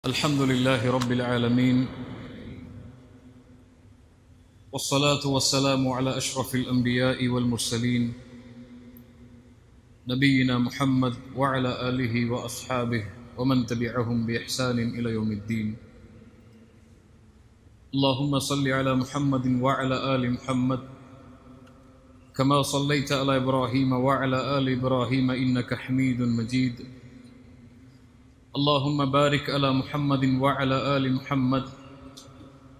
الحمد لله رب العالمين والصلاة والسلام على أشرف الأنبياء والمرسلين نبينا محمد وعلى آله وأصحابه ومن تبعهم بإحسان إلى يوم الدين اللهم صل على محمد وعلى آل محمد كما صليت على إبراهيم وعلى آل إبراهيم إنك حميد مجيد اللهم بارك على محمد وعلى آل محمد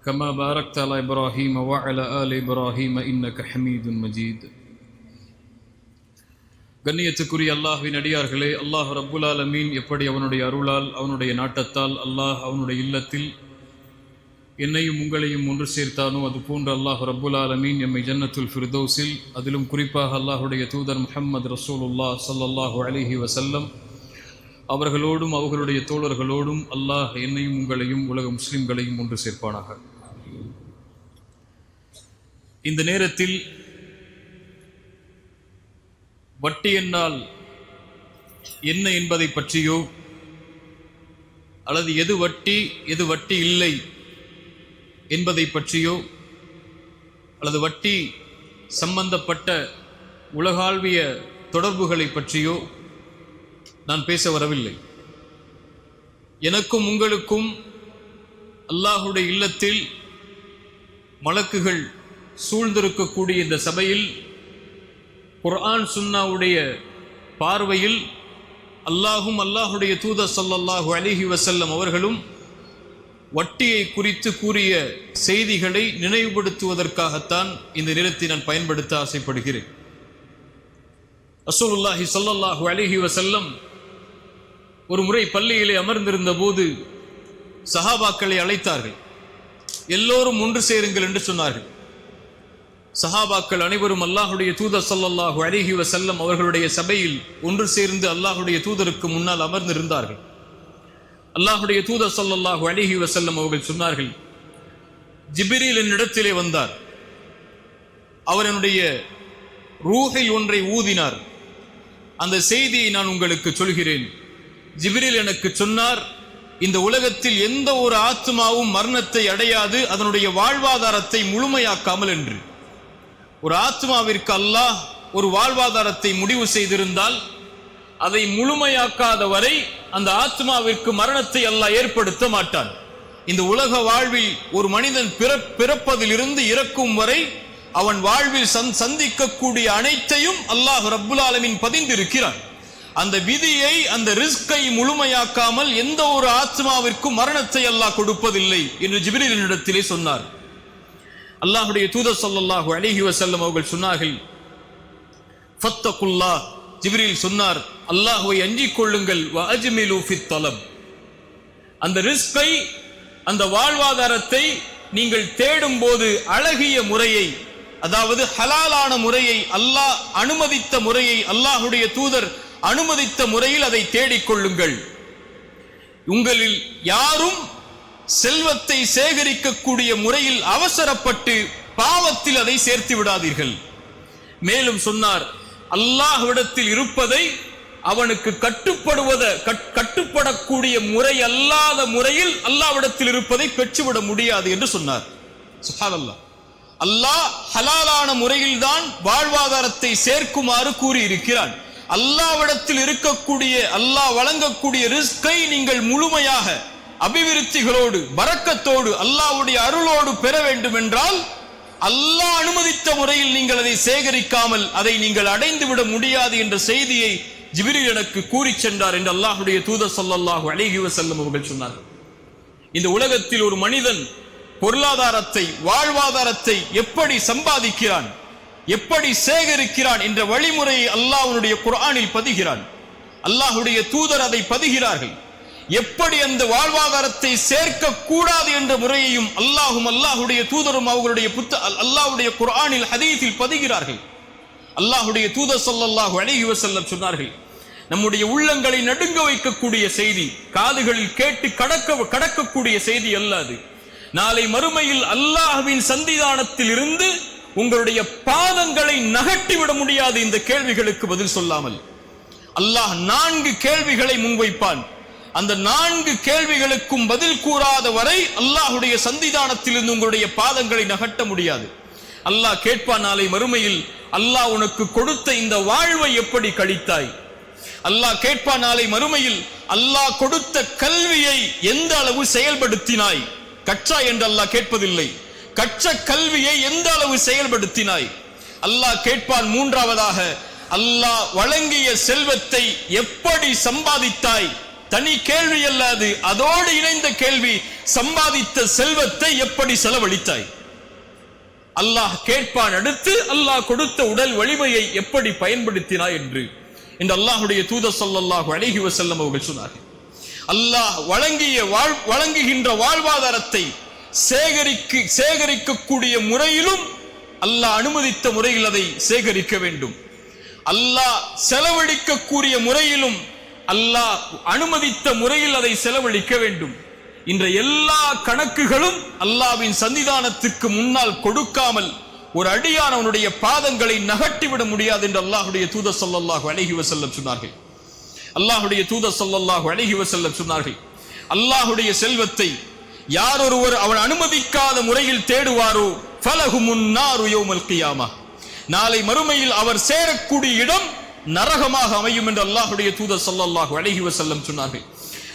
كما باركت على إبراهيم وعلى آل إبراهيم إنك حميد مجيد கண்ணியத்துக்குரிய அல்லாஹ்வின் அடியார்களே, அல்லாஹ் ரப்புல் ஆலமீன் எப்படி அவனுடைய அருளால் அவனுடைய நாட்டத்தால் அல்லாஹ் அவனுடைய இல்லத்தில் என்னையும் உங்களையும் ஒன்று சேர்த்தானோ அதுபோன்று அல்லாஹ் ரப்புல் ஆலமீன் எம்மை ஜன்னத்துல் ஃபிர்தௌஸில், அதிலும் குறிப்பாக அல்லாஹுடைய தூதர் முஹம்மது ரசூலுல்லாஹ் ஸல்லல்லாஹு அலைஹி வஸல்லம் அவர்களோடும் அவர்களுடைய தோழர்களோடும் அல்லாஹ் என்னையும் உங்களையும் உலக முஸ்லிம்களையும் ஒன்று சேர்ப்பானாக. இந்த நேரத்தில் வட்டி என்னால் என்ன என்பதை பற்றியோ அல்லது எது வட்டி இல்லை என்பதை பற்றியோ அல்லது வட்டி சம்பந்தப்பட்ட உலகாழ்விய தொடர்புகளை பற்றியோ நான் பேச வரவில்லை. எனக்கும் உங்களுக்கும் அல்லாஹுடைய இல்லத்தில் மலக்குகள் சூழ்ந்திருக்கக்கூடிய இந்த சபையில் குர்ஆன் சுன்னாவுடைய பார்வையில் அல்லாஹும் அல்லாஹுடைய தூதர் ஸல்லல்லாஹு அலைஹி வஸல்லம் அவர்களும் வட்டியை குறித்து கூறிய செய்திகளை நினைவுபடுத்துவதற்காகத்தான் இந்த நேரத்தை நான் பயன்படுத்த ஆசைப்படுகிறேன். ரசூலுல்லாஹி ஸல்லல்லாஹு அலைஹி வஸல்லம் ஒரு முறை பள்ளியிலே அமர்ந்திருந்த போது சஹாபாக்களை அழைத்தார்கள். எல்லோரும் ஒன்று சேருங்கள் என்று சொன்னார்கள். சஹாபாக்கள் அனைவரும் அல்லாஹுடைய தூதர் ஸல்லல்லாஹு அலைஹி வஸல்லம் அவர்களுடைய சபையில் ஒன்று சேர்ந்து அல்லாஹுடைய தூதருக்கு முன்னால் அமர்ந்திருந்தார்கள். அல்லாஹுடைய தூதர் ஸல்லல்லாஹு அலைஹி வஸல்லம் அவர்கள் சொன்னார்கள், ஜிப்ரீல் என்னிடத்திலே வந்தார். அவர் என்னுடைய ரூஹில் ஒன்றை ஊதினார். அந்த செய்தியை நான் உங்களுக்கு சொல்கிறேன். ஜிப்ரீல் எனக்கு சொன்னார், இந்த உலகத்தில் எந்த ஒரு ஆத்மாவும் மரணத்தை அடையாது அதனுடைய வாழ்வாதாரத்தை முழுமையாக்காமல் என்று. ஒரு ஆத்மாவிற்கு அல்லாஹ் ஒரு வாழ்வாதாரத்தை முடிவு செய்திருந்தால் அதை முழுமையாக்காத வரை அந்த ஆத்மாவிற்கு மரணத்தை அல்லாஹ் ஏற்படுத்த மாட்டான். இந்த உலக வாழ்வில் ஒரு மனிதன் பிறப்பதிலிருந்து இறக்கும் வரை அவன் வாழ்வில் சந்திக்கக்கூடிய அனைத்தையும் அல்லாஹ் ரப்புல் ஆலமீன் பதிந்திருக்கிறான். அந்த விதியை, அந்த ரிஸ்கை முழுமையாக்காமல் எந்த ஒரு ஆத்மாவிற்கும் மரணத்தை அல்லாஹ் கொடுப்பதில்லை என்று ஜிப்ரீலினிடத்திலே சொன்னார். அல்லாஹுடைய தூதர் ஸல்லல்லாஹு அலைஹி வஸல்லம் அவர்கள் சொன்னார்கள், ஃபத்தகுல்லாஹ். ஜிப்ரீல் சொன்னார், அல்லாஹ்வை அஞ்சிக் கொள்ளுங்கள். வ அஜ்மிலு ஃபித் தலப். அந்த ரிஸ்கை, அந்த வாழ்வாதாரத்தை நீங்கள் தேடும் போது அழகிய முறையை, அதாவது ஹலாலான முறையை, அல்லாஹ் அனுமதித்த முறையை, அல்லாஹுடைய தூதர் அனுமதித்த முறையில் அதை தேடிக்கொள்ளுங்கள். உங்களில் யாரும் செல்வத்தை சேகரிக்கக்கூடிய முறையில் அவசரப்பட்டு பாவத்தில் அதை சேர்த்து விடாதீர்கள். மேலும் சொன்னார், அல்லாஹ்விடத்தில் இருப்பதை அவனுக்கு கட்டுப்படக்கூடிய முறை அல்லாத முறையில் அல்லாஹ்விடத்தில் இருப்பதை பெற்றுவிட முடியாது என்று சொன்னார். சுப்ஹானல்லாஹ். அல்லாஹ் ஹலாலான முறையில் தான் வாழ்வாதாரத்தை சேர்க்குமாறு கூறியிருக்கிறான். அல்லாஹ்விடத்தில் இருக்கக்கூடிய, அல்லாஹ் வழங்கக்கூடிய ரிஸ்கை நீங்கள் முழுமையாக அபிவிருத்திகளோடு, பரக்கத்தோடு, அல்லாஹ்வுடைய அருளோடு பெற வேண்டும் என்றால் அல்லாஹ் அனுமதித்த முறையில் நீங்கள் அதை சேகரிக்காமல் அதை நீங்கள் அடைந்து விட முடியாது என்ற செய்தியை ஜிப்ரீல் எனக்கு கூறி சென்றார் என்று அல்லாஹ்வுடைய தூதர் ஸல்லல்லாஹு அலைஹி வஸல்லம் அவர்கள் சொன்னார்கள். இந்த உலகத்தில் ஒரு மனிதன் பொருளாதாரத்தை, வாழ்வாதாரத்தை எப்படி சம்பாதிக்கிறான், எப்படி சேகரிக்கிறான் என்ற வழிமுறையை அல்லாஹ்வுடைய குர்ஆனில் பதிகிறான். அல்லாஹ்வுடைய தூதர் அதை பதிகிறார்கள். எப்படி அந்த வாழ்வாதாரத்தை சேர்க்க கூடாது என்ற முறையையும் அல்லாஹும் அல்லாஹ்வுடைய தூதரும் அவர்களுடைய அல்லாஹ்வுடைய குர்ஆனில் ஹதீஸில் பதிகிறார்கள். அல்லாஹ்வுடைய தூதர் ஸல்லல்லாஹு அலைஹி வஸல்லம் சொன்னார்கள், நம்முடைய உள்ளங்களை நடுங்க வைக்கக்கூடிய செய்தி, காதுகளில் கேட்டு கடக்கக்கூடிய செய்தி அல்லாது. நாளை மறுமையில் அல்லாஹ்வின் சன்னிதானத்தில் இருந்து உங்களுடைய பாதங்களை நகட்டிவிட முடியாது இந்த கேள்விகளுக்கு பதில் சொல்லாமல். அல்லாஹ் 4 கேள்விகளை முன்வைப்பான். அந்த 4 கேள்விகளுக்கும் பதில் கூறாத வரை அல்லாஹ்வுடைய சன்னிதானத்திலிருந்து உங்களுடைய பாதங்களை நகட்ட முடியாது. அல்லாஹ் கேட்பான் நாளை மறுமையில், அல்லாஹ் உனக்கு கொடுத்த இந்த வாழ்வை எப்படி கழித்தாய்? அல்லாஹ் கேட்பான் நாளை மறுமையில், அல்லாஹ் கொடுத்த கல்வியை எந்த அளவு செயல்படுத்தினாய்? கற்றாய் என்று அல்லாஹ் கேட்பதில்லை, கற்ற கல்வியை எந்த அளவு செயல்படுத்தினாய்? அல்லாஹ் கேட்பான் மூன்றாவதாக, அல்லாஹ் வழங்கிய செல்வத்தை எப்படி சம்பாதித்தாய்? தனி கேள்வி அல்லாது, அதோடு இணைந்த கேள்வி, சம்பாதித்த செல்வத்தை எப்படி செலவழித்தாய்? அல்லாஹ் கேட்பான் அடுத்து, அல்லாஹ் கொடுத்த உடல் வலிமையை எப்படி பயன்படுத்தினாய் என்று அல்லாஹ்வுடைய தூதர் ஸல்லல்லாஹு அலைஹி வஸல்லம் அவர்கள் சொன்னார்கள். அல்லாஹ் வழங்குகின்ற வாழ்வாதாரத்தை சேகரிக்கக்கூடிய முறையிலும் அல்லாஹ் அனுமதித்த முறையில் அதை சேகரிக்க வேண்டும். அல்லாஹ் செலவழிக்கக்கூடிய முறையிலும் அல்லாஹ் அனுமதித்த முறையில் அதை செலவழிக்க வேண்டும். இன்ற எல்லா கணக்குகளும் அல்லாஹ்வின் சன்னிதானத்துக்கு முன்னால் கொடுக்காமல் ஒரு அடியான் அவனுடைய பாதங்களை நகட்டிவிட முடியாது என்று அல்லாஹ்வுடைய தூதர் ஸல்லல்லாஹு அலைஹி வஸல்லம் சொன்னார்கள். அல்லாஹ்வுடைய தூதர் ஸல்லல்லாஹு அலைஹி வஸல்லம் சொன்னார்கள், அல்லாஹ்வுடைய செல்வத்தை யார் ஒருவர் அவன் அனுமதிக்காத முறையில் தேடுவாரோ ஃபலஹுமுன் நாரு யௌமல் கியாமah, நாளை மறுமையில் அவர் சேரக்கூடிய இடம் நரகமாக அமையும் என்று அல்லாஹ்வுடைய தூதர் ஸல்லல்லாஹு அலைஹி வஸல்லம் சொன்னார்கள்.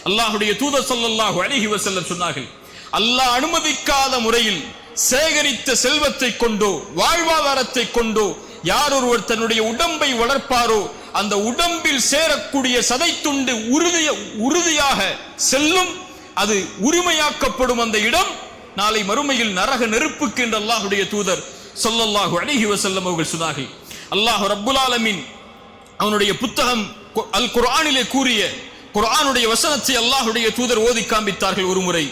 அல்லாஹ்வுடைய தூதர் ஸல்லல்லாஹு அலைஹி வஸல்லம் சொன்னார்கள், அல்லாஹ் அனுமதிக்காத முறையில் சேகரித்த செல்வத்தை கொண்டோ வாழ்வாதாரத்தை கொண்டோ யார் ஒருவர் தன்னுடைய உடம்பை வளர்ப்பாரோ அந்த உடம்பில் சேரக்கூடிய சதை துண்டு உறுதியாக செல்லும், அது உரிமையாக்கப்படும். அந்த இடம் நாளை மறுமையில் நரக நெருப்புக்கு என்று அல்லாஹ்வுடைய தூதர் ஸல்லல்லாஹு அலைஹி வஸல்லம் அவர்கள் சொன்னார்கள். அல்லாஹ் ரப்புல் ஆலமீன் அவனுடைய புத்தகம் அல் குர்ஆனிலே கூறிய குர்ஆனுடைய வசனத்தை அல்லாஹ்வுடைய தூதர் ஓதி காண்பித்தார்கள். ஒருமுறை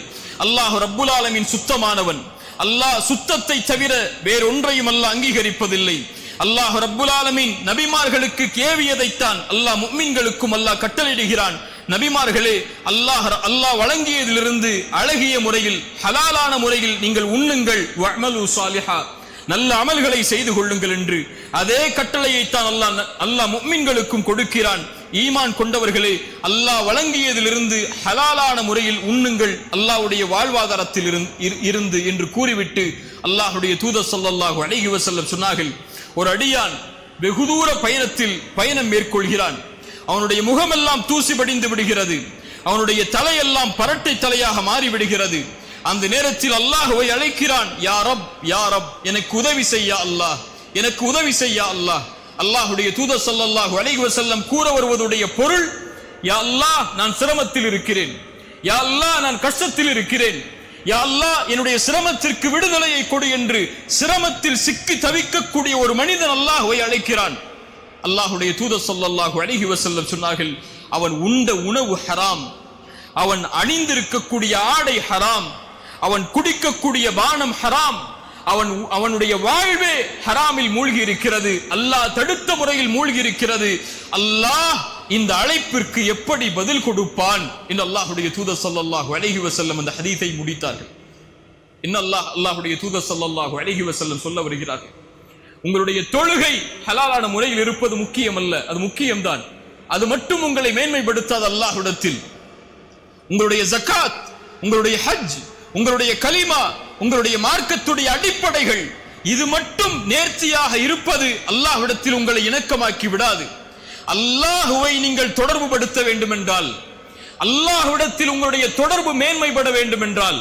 அல்லாஹ் ரப்புல் ஆலமீன் சுத்தமானவன், அல்லாஹ் சுத்தத்தை தவிர வேறொன்றையும் அல்லாஹ் அங்கீகரிப்பதில்லை. அல்லாஹ் ரப்புல் ஆலமீன் நபிமார்களுக்கு ஏவியதைத்தான் அல்லாஹ் முஃமின்களுக்கும் அல்லாஹ் கட்டளையிடுகிறான். நபிமார்களே, அல்லாஹ் வழங்கியதிலிருந்து அழகிய முறையில் ஹலாலான முறையில் நீங்கள் உண்ணுங்கள், வஅமலு ஸாலிஹா, நல்ல அமல்களை செய்து கொள்ளுங்கள் என்று அதே கட்டளையைத்தான் அல்லாஹ் முஃமின்களுக்கும் கொடுக்கிறான். ஈமான் கொண்டவர்களே, அல்லாஹ் வழங்கியதிலிருந்து ஹலாலான முறையில் உண்ணுங்கள், அல்லாஹ்வுடைய வாழ்வாதாரத்தில் இருந்து என்று கூறிவிட்டு அல்லாஹ்வுடைய தூதர் ஸல்லல்லாஹு அலைஹி வஸல்லம் சொன்னார்கள், ஒரு அடியான் வெகு தூர பயணம் மேற்கொள்கிறான், அவனுடைய முகமெல்லாம் தூசி படிந்து விடுகிறது, அவனுடைய தலையெல்லாம் பரட்டை தலையாக மாறிவிடுகிறது. அந்த நேரத்தில் அல்லாஹ்வை அழைக்கிறான், யா ரப் யா ரப், எனக்கு உதவி செய்யா அல்லாஹ், எனக்கு உதவி செய்யா அல்லாஹ். அல்லாஹ்வுடைய தூதர் ஸல்லல்லாஹு அலைஹி வஸல்லம் கூற வருவதுடைய பொருள், யா அல்லாஹ் நான் சிரமத்தில் இருக்கிறேன், யா அல்லாஹ் நான் கஷ்டத்தில் இருக்கிறேன், யா அல்லாஹ் என்னுடைய சிரமத்திற்கு விடுதலையை கொடு என்று சிரமத்தில் சிக்கி தவிக்கக்கூடிய ஒரு மனிதன் அல்லாஹ்வை அழைக்கிறான். அல்லாஹ்வுடைய தூதர் ஸல்லல்லாஹு அலைஹி வஸல்லம் சொன்னார்கள், அவன் உண்ட உணவு ஹராம், அவன் அணிந்திருக்கக்கூடிய ஆடை ஹராம், அவன் குடிக்கக்கூடிய பானம் ஹராம், அவனுடைய வாழ்வே ஹராமில் மூழ்கி இருக்கிறது, அல்லாஹ் தடுத்த முறையில் மூழ்கி இருக்கிறது. அல்லாஹ் இந்த அழைப்பிற்கு எப்படி பதில் கொடுப்பான் என்று அல்லாஹ்வுடைய தூதர் ஸல்லல்லாஹு அலைஹி வஸல்லம் அந்த ஹதீஸை முடித்தார்கள். அல்லாஹ்வுடைய தூதர் ஸல்லல்லாஹு அலைஹி வஸல்லம் சொல்ல வருகிறார்கள், உங்களுடைய தொழுகை ஹலாலான முறையில் இருப்பது முக்கியம் அல்ல, அது முக்கியம்தான், அது மட்டும் உங்களை மேன்மைப்படுத்தாத அல்லாஹ்விடத்தில். உங்களுடைய ஜகாத், உங்களுடைய ஹஜ், உங்களுடைய கலிமா, உங்களுடைய மார்க்கத்துடைய அடிப்படைகள், இது மட்டும் நேர்த்தியாக இருப்பது அல்லாஹ்விடத்தில் உங்களை இணக்கமாக்கி விடாது. அல்லாஹ்வை நீங்கள் தொடர்பு படுத்த வேண்டும் என்றால், அல்லாஹ்விடத்தில் உங்களுடைய தொடர்பு மேன்மைப்பட வேண்டும் என்றால்,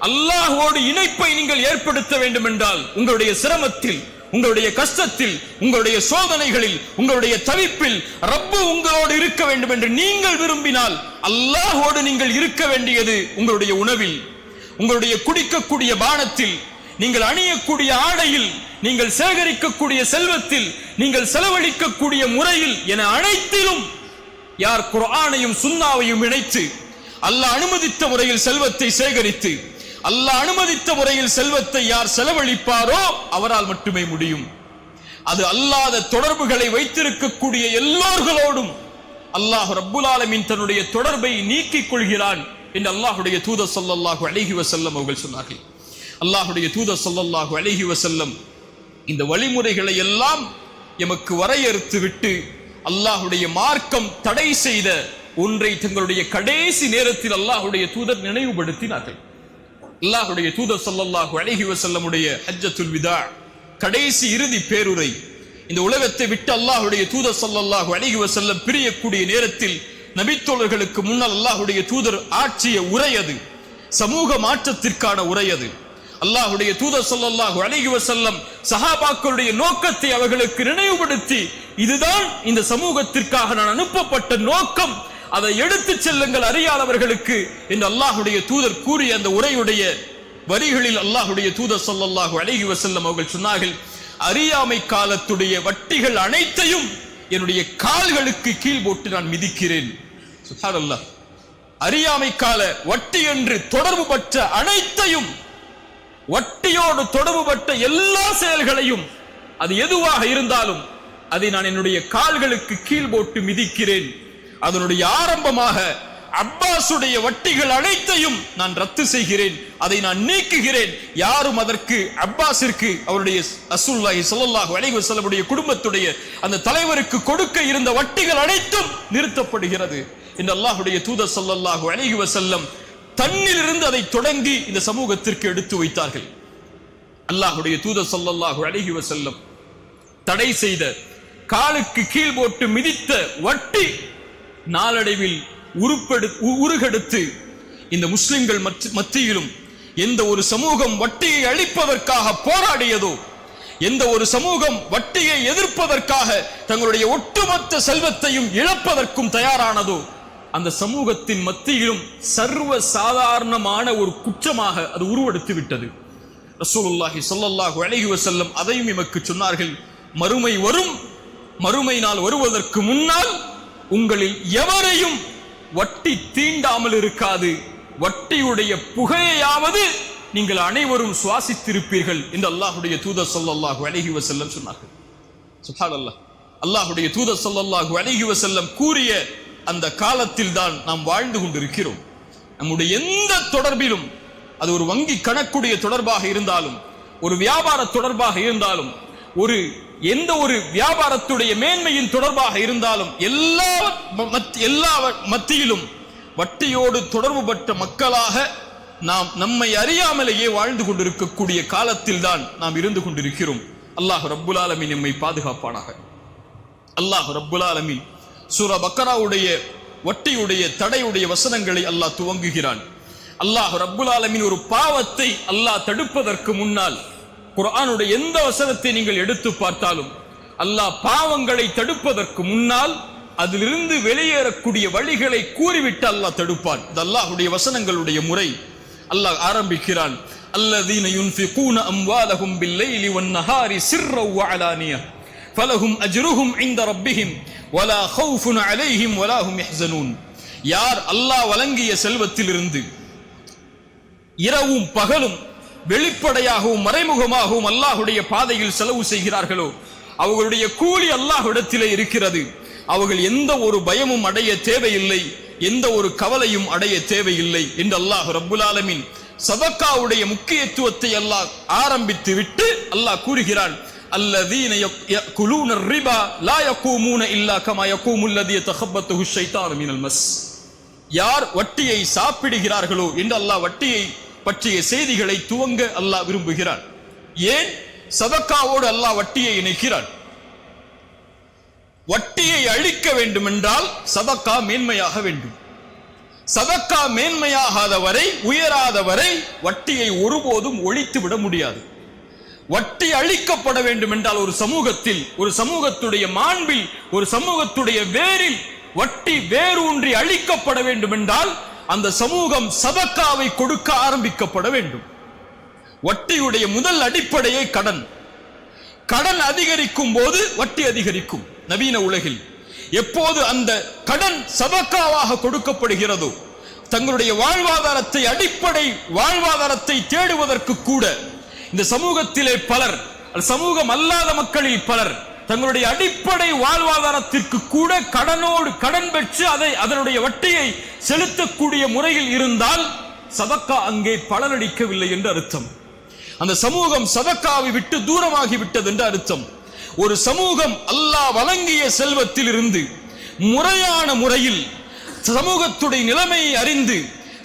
அல்லாஹ்வோடு இணைப்பை நீங்கள் ஏற்படுத்த வேண்டும் என்றால், உங்களுடைய சிரமத்தில், உங்களுடைய கஷ்டத்தில், உங்களுடைய சோதனைகளில், உங்களுடைய தவிப்பில் ரப்பு உங்களோடு இருக்க வேண்டும் என்று நீங்கள் விரும்பினால், அல்லாஹ்வோடு நீங்கள் இருக்க வேண்டியது உங்களுடைய உணவில், உங்களுடைய குடிக்கக்கூடிய பானத்தில், நீங்கள் அணியக்கூடிய ஆடையில், நீங்கள் சேகரிக்கக்கூடிய செல்வத்தில், நீங்கள் செலவழிக்கக்கூடிய முறையில் என அனைத்திலும் யார் குர்ஆனையும் சுன்னாவையும் இணைத்து அல்லாஹ் அனுமதித்த முறையில் செல்வத்தை சேகரித்து அல்லாஹ் அனுமதித்த முறையில் செல்வத்தை யார் செலவழிப்பாரோ அவரால் மட்டுமே முடியும். அது அல்லாத தொடர்புகளை வைத்திருக்கக்கூடிய எல்லோர்களோடும் அல்லாஹ் ரப்புல் ஆலமீன் தன்னுடைய தொடர்பை நீக்கிக் கொள்கிறான் என்று அல்லாஹ்வுடைய தூதர் ஸல்லல்லாஹு அலைஹி வஸல்லம் அவர்கள் சொன்னார்கள். அல்லாஹ்வுடைய தூதர் ஸல்லல்லாஹு அலைஹி வஸல்லம் இந்த வழிமுறைகளை எல்லாம் எமக்கு வரையறுத்து விட்டு அல்லாஹ்வுடைய மார்க்கம் தடை செய்த ஒன்றை தங்களுடைய கடைசி நேரத்தில் அல்லாஹ்வுடைய தூதர் நினைவுபடுத்தினார்கள். அல்லாஹ்வுடைய தூதர் ஸல்லல்லாஹு அலைஹி வஸல்லமுடைய ஹஜ்ஜத்துல் விதா, கடைசி இறுதி பேருரை, இந்த உலகத்தை விட்டு அல்லாஹ்வுடைய தூதர் ஸல்லல்லாஹு அலைஹி வஸல்லம் பிரியக்கூடிய நேரத்தில் நபித்தோழர்களுக்கு முன்னால் அல்லாஹ்வுடைய தூதர் ஆற்றிய உரை அது, சமூக மாற்றத்திற்கான உரை அது. அல்லாஹ்வுடைய தூதர் ஸல்லல்லாஹு அலைஹி வஸல்லம் சஹாபாக்களுடைய நோக்கத்தை அவர்களுக்கு நினைவுபடுத்தி, இதுதான் இந்த சமூகத்திற்காக நான் அனுப்பப்பட்ட நோக்கம், அதை எடுத்துச் செல்லுங்கள் அறியாதவர்களுக்கு என்று அல்லாஹ்வுடைய தூதர் கூறிய அந்த உரையுடைய வரிகளில் அல்லாஹ்வுடைய தூதர் ஸல்லல்லாஹு அலைஹி வஸல்லம் அவர்கள் சொன்னார்கள், அறியாமை காலத்துடைய வட்டிகள் அனைத்தையும் என்னுடைய கால்களுக்கு கீழ் போட்டு நான் மிதிக்கிறேன். சுப்ஹானல்லாஹ். அறியாமை கால வட்டி என்று தொடர்பு பற்ற அனைத்தையும், வட்டியோடு தொடர்பு பட்ட எல்லா செயல்களையும், அது எதுவாக இருந்தாலும் அதை நான் என்னுடைய கால்களுக்கு கீழ் போட்டு மிதிக்கிறேன். அதனுடைய ஆரம்பமாக அப்பாஸுடைய வட்டிகள் அனைத்தையும் நான் ரத்து செய்கிறேன், அதை நான் நீக்குகிறேன். யாரும் அதற்கு அப்பாஸிற்கு அவருடைய ரசூலுல்லாஹி ஸல்லல்லாஹு அலைஹி வஸல்லமுடைய குடும்பத்துடைய அந்த தலைவருக்கு கொடுக்க இருந்த வட்டிகள் அனைத்தும் நிறுத்தப்படுகிறது என்று அல்லாஹ்வுடைய தூதர் ஸல்லல்லாஹு அலைஹி வஸல்லம் தன்னிலிருந்து அதை தொடங்கி இந்த சமூகத்திற்கு எடுத்து வைத்தார்கள். அல்லாஹ்வுடைய தூதர் ஸல்லல்லாஹு அலைஹி வஸல்லம் தடை செய்த, காலுக்கு கீழ் போட்டு மிதித்த வட்டி நாளடைவில் உருகெடுத்து இந்த முஸ்லிம்கள் மத்தியிலும் எந்த ஒரு சமூகம் வட்டியை அழிப்பதற்காக போராடியதோ, எந்த ஒரு சமூகம் வட்டியை எதிர்ப்பதற்காக தங்களுடைய ஒட்டுமொத்த செல்வத்தையும் இழப்பதற்கும் தயாரானதோ, அந்த சமூகத்தின் மத்தியிலும் சர்வ சாதாரணமான ஒரு குற்றமாக அது உருவெடுத்து விட்டது. ரசூலுல்லாஹி ஸல்லல்லாஹு அலைஹி வஸல்லம் அதையும் எமக்கு சொன்னார்கள், மறுமை வரும், மறுமை நாள் வருவதற்கு முன்னால் உங்களில் எவரையும் வட்டி தீண்டாமல் இருக்காது, வட்டியுடைய புகையாவது நீங்கள் அனைவரும் சுவாசித்திருப்பீர்கள் என்று அல்லாஹ்வுடைய தூதர் ஸல்லல்லாஹு அலைஹி வஸல்லம் சொன்னார்கள். சுப்ஹானல்லாஹ். அல்லாஹ்வுடைய தூதர் ஸல்லல்லாஹு அலைஹி வஸல்லம் கூறிய அந்த காலத்தில் தான் நாம் வாழ்ந்து கொண்டிருக்கிறோம். நம்முடைய எந்த தொடர்பிலும், அது ஒரு வங்கி கணக்குடைய தொடர்பாக இருந்தாலும், ஒரு வியாபார தொடர்பாக இருந்தாலும், எந்த ஒரு வியாபாரத்துடைய மேன்மையின் தொடர்பாக இருந்தாலும், எல்லா மத்தியிலும் வட்டியோடு தொடர்பு பட்ட மக்களாக நாம் நம்மை அறியாமலேயே வாழ்ந்து கொண்டிருக்கக்கூடிய காலத்தில் தான் நாம் இருந்து கொண்டிருக்கிறோம். அல்லாஹ் ரப்புல் ஆலமீன் நம்மை பாதுகாப்பானாக. அல்லாஹ் ரப்புல் ஆலமீன் சூரா பக்கராவுடைய வட்டியுடைய தடையுடைய வசனங்களை அல்லாஹ் துவங்குகிறான். அல்லாஹ் ரப்புல் ஆலமீன் ஒரு பாவத்தை அல்லாஹ் தடுப்பதற்கு முன்னால் குர்ஆனுடைய எந்த வசனத்தை நீங்கள் எடுத்து பார்த்தாலும் அல்லாஹ் பாவங்களை தடுப்பதற்கு முன்னால் அதிலிருந்து வெளியேறக்கூடிய வழிகளை கூறிவிட்டு அல்லாஹ் தடுப்பான். இது அல்லாஹ்வுடைய வசனங்களுடைய முறை. அல்லாஹ் ஆரம்பிக்கிறான், அல்லதீன யுன்ஃபிகூன அம்வாலஹும் பில்லைலி வன்னஹாரி சிர்ரன் வ அலானியா ஃபலஹும் அஜ்ருஹும் இன்த ரப்பிஹிம் வலா கௌஃபுன் அலைஹிம் வலா ஹும் யஹ்ஸனூன். யார் அல்லாஹ் வழங்கிய செல்வத்திலிருந்து இரவும் பகலும் வெளிப்படையாகவும் மறைமுகமாகவும் அல்லாஹ்வுடைய பாதையில் செலவு செய்கிறார்களோ அவர்களுடைய கூலி அல்லாஹ்விடத்திலே இருக்கிறது. அவர்கள் எந்த ஒரு பயமும் அடைய தேவையில்லை, எந்த ஒரு கவலையும் அடைய தேவையில்லை என்று அல்லாஹ் ரப்புல் ஆலமீன் சதக்காவுடைய முக்கியத்துவத்தை அல்லாஹ் ஆரம்பித்து விட்டு அல்லாஹ் கூறுகிறான், அல்லதீன யகுலூன ரிபா லா யகூமூன இல்லா கமா யகூமுல் லதீ யதகப்பத்துஹு ஷைத்தானு மினல் மஸ். யார் வட்டியை சாப்பிடுகிறார்களோ என்று அல்லாஹ் வட்டியை பற்றிய செய்திகளை துவங்க அல்லாஹ் விரும்புகிறான். ஏன் சதக்காவோடு அல்லாஹ் வட்டியை இணைக்கிறான்? வட்டியை அழிக்க வேண்டும் என்றால் சதக்கா மேன்மையாக வேண்டும். சதக்கா மேன்மையாகாத வரை, உயராத வரை வட்டியை ஒருபோதும் ஒழித்து விட முடியாது. வட்டி அழிக்கப்பட வேண்டும் என்றால் ஒரு சமூகத்தில், ஒரு சமூகத்துடைய மாண்பில், ஒரு சமூகத்துடைய வேரில் வட்டி வேரூன்றி அழிக்கப்பட வேண்டும் என்றால் அந்த சமூகம் சதக்காவை கொடுக்க ஆரம்பிக்கப்பட வேண்டும். வட்டியுடைய முதல் அடிப்படையே கடன். கடன் அதிகரிக்கும் போது வட்டி அதிகரிக்கும். நவீன உலகில் எப்போது அந்த கடன் சதக்காவாக கொடுக்கப்படுகிறதோ, தங்களுடைய வாழ்வாதாரத்தை, அடிப்படை வாழ்வாதாரத்தை தேடுவதற்கு கூட இந்த சமூகத்திலே பலர், சமூகம் அல்லாத மக்களில் பலர் தங்களுடைய அடிப்படை வாழ்வாதாரத்திற்கு கூட கடன் பெற்று அதனுடைய வட்டியை செலுத்தக்கூடிய முறையில் இருந்தால் சதக்கா அங்கே பலனளிக்கவில்லை என்று அர்த்தம். அந்த சமூகம் சதக்காவை விட்டு தூரமாகி விட்டது என்று அர்த்தம். ஒரு சமூகம் அல்லாஹ் வழங்கிய செல்வத்தில் இருந்து முறையான முறையில் சமூகத்துடைய நிலைமையை அறிந்து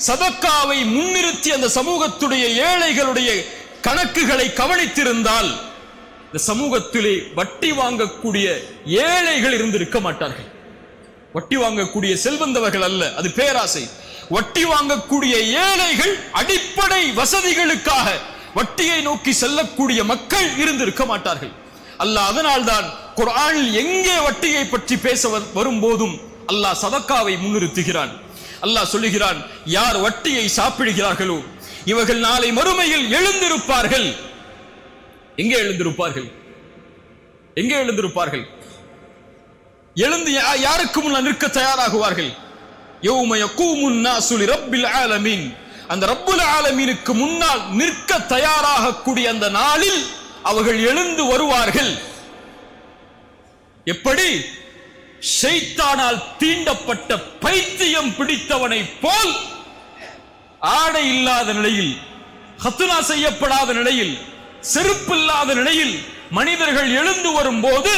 சதக்காவை முன்னிறுத்தி அந்த சமூகத்துடைய ஏழைகளுடைய கணக்குகளை கவனித்திருந்தால் இந்த சமூகத்திலே வட்டி வாங்கக்கூடிய ஏழைகள் இருந்திருக்க மாட்டார்கள். வட்டி வாங்கக்கூடிய செல்வந்தவர்கள் அல்ல, அது பேராசை. வட்டி வாங்கக்கூடிய ஏழைகள், அடிப்படை வசதிகளுக்காக வட்டியை நோக்கி செல்லக்கூடிய மக்கள் இருந்திருக்க மாட்டார்கள். அல்லாஹ் அதனால்தான் குர்ஆனில் எங்கே வட்டியை பற்றி பேச வரும்போதும் அல்லாஹ் சதக்காவை முன்னிறுத்துகிறான். அல்லாஹ் சொல்லுகிறான், யார் வட்டியை சாப்பிடுகிறார்களோ இவர்கள் நாளை மறுமையில் எழுந்திருப்பார்கள். எங்கே எழுந்திருப்பார்கள்? எங்கே எழுந்திருப்பார்கள்? எழுந்து யாருக்கு முன்னால் நிற்க தயாராகுவார்கள்? யௌம யகூமுன் நாசு லிரப்பில் ஆலமீன், அந்த ரப்புல் ஆலமீனுக்கு முன்னால் நிற்க தயாராகக்கூடிய அந்த நாளில் அவர்கள் எழுந்து வருவார்கள். எப்படி? ஷைத்தானால் தீண்டப்பட்ட பைத்தியம் பிடித்தவனை போல், ஆடை இல்லாத நிலையில், ஹத்னா செய்யப்படாத நிலையில், செருப்பில்லாத நிலையில் மனிதர்கள் எழுந்து வரும்போது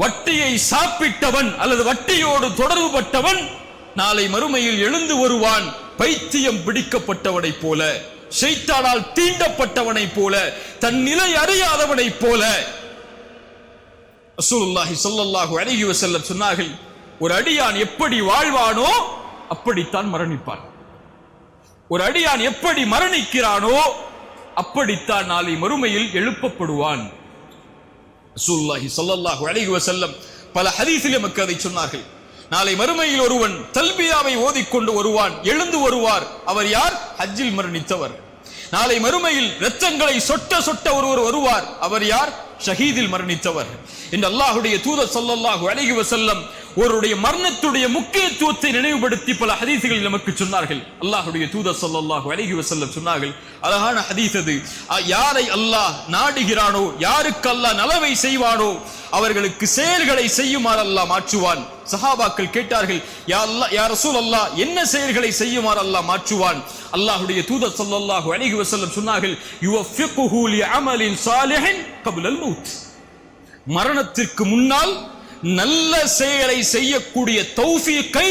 வட்டியை சாப்பிட்டவன் அல்லது வட்டியோடு தொடர்பு பட்டவன் நாளை மறுமையில் எழுந்து வருவான் பைத்தியம் பிடிக்கப்பட்டவனை போல, ஷைத்தானால் தீண்டப்பட்டவனை போல, தன் நிலை அறியாதவனை போல. ரசூலுல்லாஹி ஸல்லல்லாஹு அலைஹி வஸல்லம் சொன்னார்கள், ஒரு அடியான் எப்படி வாழ்வானோ அப்படித்தான் மரணிப்பான். ஒரு அடியான் எப்படி மரணிக்கிறானோ அப்படித்தான் நாளை மறுமையில் எழுப்பப்படுவான். ரசூலுல்லாஹி ஸல்லல்லாஹு அலைஹி வஸல்லம் பல ஹதீஸில் நமக்கு அதை சொன்னார்கள். நாளை மறுமையில் ஒருவன் தல்பியாவை ஓதிக்கொண்டு வருவான், எழுந்து வருவார். அவர் யார்? ஹஜ்ஜில் மரணித்தவர். நாளை மறுமையில் இரத்தங்களை சொட்ட சொட்ட ஒருவர் வருவார். அவர் யார்? ஷஹீதில் மரணித்தவர். இந்த அல்லாஹ்வுடைய தூதர் ஸல்லல்லாஹு அலைஹி வஸல்லம் ஒருவருடைய மரணத்துடைய முக்கியத்துவத்தை நினைவுபடுத்தி பல ஹதீஸ்களில் நமக்கு சொன்னார்கள். அல்லாஹ்வுடைய தூதர் ஸல்லல்லாஹு அலைஹி வஸல்லம் சொன்னார்கள், அழகான ஹதீஸ் அது. யாரை அல்லாஹ் நாடுகிறானோ, யாருக்கு அல்லாஹ் நலவை செய்வானோ அவர்களுக்கு செயல்களை செய்யுமாறு அல்லாஹ் மாற்றுவான். சஹாபாக்கள் கேட்டார்கள், யா அல்லாஹ், யா ரசூலல்லாஹ், என்ன செயல்களை செய்யுமாறு அல்லாஹ் மாற்றுவான்? அல்லாஹ்வுடைய தூதர் ஸல்லல்லாஹு அலைஹி வஸல்லம் சொன்னார்கள், யுவஃபிகுஹு லிஅமலின் ஸாலிஹின் கப்லல் மௌத், மரணத்திற்கு முன்னால் நல்ல செயலை செய்யக்கூடிய தௌஃபீக்கை,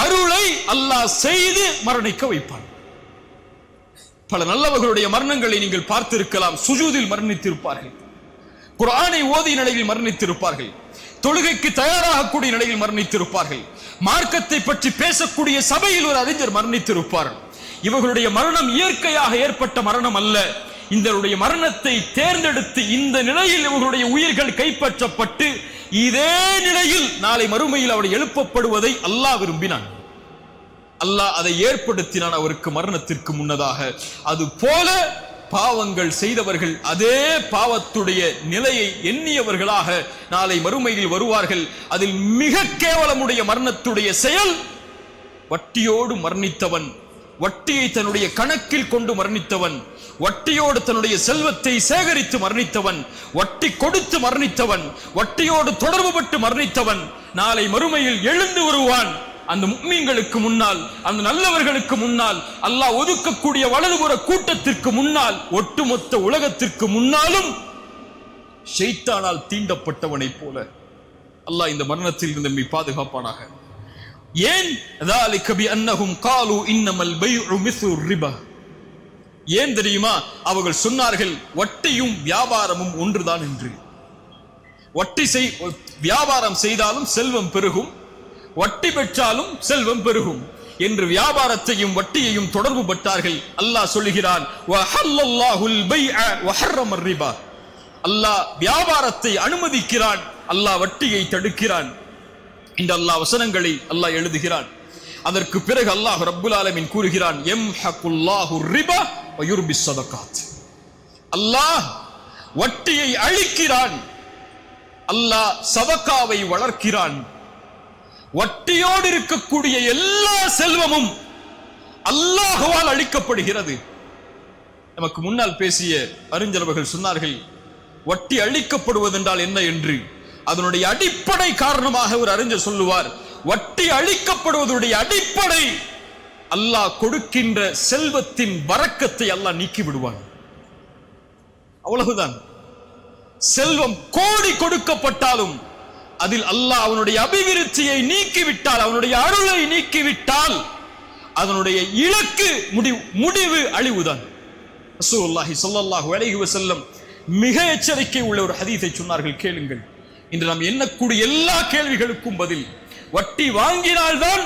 அருளை அல்லாஹ் செய்து மரணிக்க வைப்பான். பல நல்லவர்களுடைய மரணங்களை நீங்கள் பார்த்திருக்கலாம். சுஜூதில் மரணித்திருப்பார்கள், குர்ஆனை ஓதிய நிலையில் மரணித்திருப்பார்கள், தொழுகைக்கு தயாராகக்கூடிய நிலையில் மரணித்திருப்பார்கள், மார்க்கத்தை பற்றி பேசக்கூடிய சபையில் ஒரு அறிஞர் மரணித்திருப்பார். இவர்களுடைய மரணம் இயற்கையாக ஏற்பட்ட மரணம் அல்ல. இந்த மரணத்தை தேர்ந்தெடுத்து இந்த நிலையில் இவர்களுடைய உயிர்கள் கைப்பற்றப்பட்டு இதே நிலையில் நாளை மறுமையில் அவர் எழுப்பப்படுவதை அல்லாஹ் விரும்பினான். அல்லாஹ் அதை ஏற்படுத்தினான் அவருக்கு மரணத்திற்கு முன்னதாக. அது போல பாவங்கள் செய்தவர்கள் அதே பாவத்துடைய நிலையை எண்ணியவர்களாக நாளை மறுமையில் வருவார்கள். அதில் மிக கேவலமுடைய மரணத்துடைய செயல் வட்டியோடு மரணித்தவன், வட்டியை தன்னுடைய கணக்கில் கொண்டு மரணித்தவன், வட்டியோடு தன்னுடைய செல்வத்தை சேகரித்து மரணித்தவன், வட்டி கொடுத்து மரணித்தவன், வட்டியோடு தொடர்பு பட்டு மரணித்தவன் நாளை மறுமையில் எழுந்து வருவான். அந்த முஃமின்களுக்கு முன்னால், அந்த நல்லவர்களுக்கு முன்னால், அல்லாஹ் ஒதுக்கக்கூடிய வலதுபுற கூட்டத்திற்கு முன்னால், ஒட்டுமொத்த உலகத்திற்கு முன்னாலும் ஷைத்தானால் தீண்டப்பட்டவனை போல. அல்லாஹ் இந்த மரணத்தில் இருந்து நம்மை பாதுகாப்பானாக. ஏன்? ذلك بأنهم قالوا إنما البيع مثل الربا. ஏன் தெரியுமா? அவர்கள் சொன்னார்கள் வட்டியும் வியாபாரமும் ஒன்றுதான் என்று. வட்டி வியாபாரம் செய்தாலும் செல்வம் பெருகும், வட்டி பெற்றாலும் செல்வம் பெருகும் என்று வியாபாரத்தையும் வட்டியையும் தொடர்பு பட்டார்கள். அல்லாஹ் சொல்லுகிறான், வஹல்லல்லாஹுல் பைஅ வஹர்ரமர் ரிபா. அல்லாஹ் வியாபாரத்தை அனுமதிக்கிறான், அல்லாஹ் வட்டியை தடுக்கிறான். இந்த அல்லாஹ் வசனங்களை அல்லாஹ் எழுதுகிறான். அதற்கு பிறகு அல்லாஹ் ரப்புல் ஆலமீன் கூறுகிறான், யம்ஹகுல்லாஹு ரிபா வ யுர்பிஸ் ஸதகாத். அல்லாஹ் வட்டியை அழிக்கிறான், அல்லாஹ் சதகாவை வளர்க்கிறான். வட்டியோடு இருக்கக்கூடிய எல்லா செல்வமும் அல்லாஹ்வால் அழிக்கப்படுகிறது. நமக்கு முன்னால் பேசிய அறிஞர்கள் சொன்னார்கள், வட்டி அழிக்கப்படுவதென்றால் என்ன என்று. அதனுடைய அடிப்படை காரணமாக ஒரு அறிஞர் சொல்லுவார், வட்டி அழிக்கப்படுவதனுடைய அடிப்படை அல்லாஹ் கொடுக்கின்ற செல்வத்தின் பரக்கத்தை அல்லாஹ் நீக்கி விடுவான். அவ்வளவுதான். செல்வம் கோடி கொடுக்கப்பட்டாலும் அதில் அல்லாஹ் அவனுடைய அபிவிருத்தியை நீக்கிவிட்டால், அவனுடைய அருளை நீக்கிவிட்டால் அதனுடைய இலக்கு முடிவு அழிவுதான். ரசூலுல்லாஹி ஸல்லல்லாஹு அலைஹி வஸல்லம் மிக எச்சரிக்கை உள்ள ஒரு ஹதீஸை சொன்னார்கள், கேளுங்கள். இன்று நாம் எண்ணக்கூடிய எல்லா கேள்விகளுக்கும் பதில். வட்டி வாங்கினால்தான்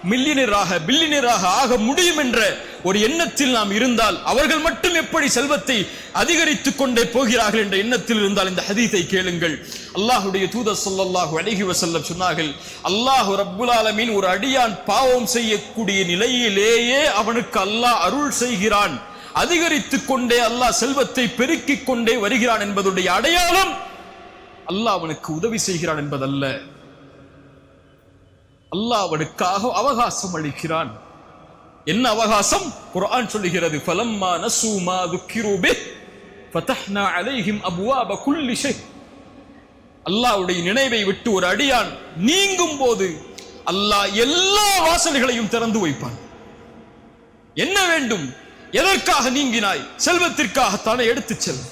பில்லியனராக ஆக முடியும் என்ற ஒரு எண்ணத்தில் நாம் இருந்தால், அவர்கள் மட்டும் எப்படி செல்வத்தை அதிகரித்துக் கொண்டே போகிறார்கள் என்ற எண்ணத்தில் இருந்தால் இந்த ஹதீஸை கேளுங்கள். அல்லாஹ்வுடைய தூதர் ஸல்லல்லாஹு அலைஹி வஸல்லம் சொன்னார்கள், அல்லாஹ் ரப்புல் ஆலமீன் ஒரு அடியான் பாவம் செய்யக்கூடிய நிலையிலேயே அவனுக்கு அல்லாஹ் அருள் செய்கிறான், அதிகரித்துக் கொண்டே அல்லாஹ் செல்வத்தை பெருக்கிக் கொண்டே வருகிறான் என்பதுடைய அடையாளம் அல்லாஹ் அவனுக்கு உதவி செய்கிறான் என்பதல்ல, அல்லாஹ் அவனுக்காக அவகாசம் அளிக்கிறான். என்ன அவகாசம்? குர்ஆன் சொல்லுகிறது, ஃபலம்மா நஸூ மா ذுக்கிரு பிஹ் ஃபதஹ்னா அலைஹிம் அப்வாப குல்லி ஷை. அல்லாஹ்வுடைய நினைவை விட்டு ஒரு அடியான் நீங்கும் போது அல்லாஹ் எல்லா வாசல்களையும் திறந்து வைப்பான். என்ன வேண்டும்? எதற்காக நீங்கினாய்? செல்வத்திற்காகத்தானே எடுத்துச் செல்,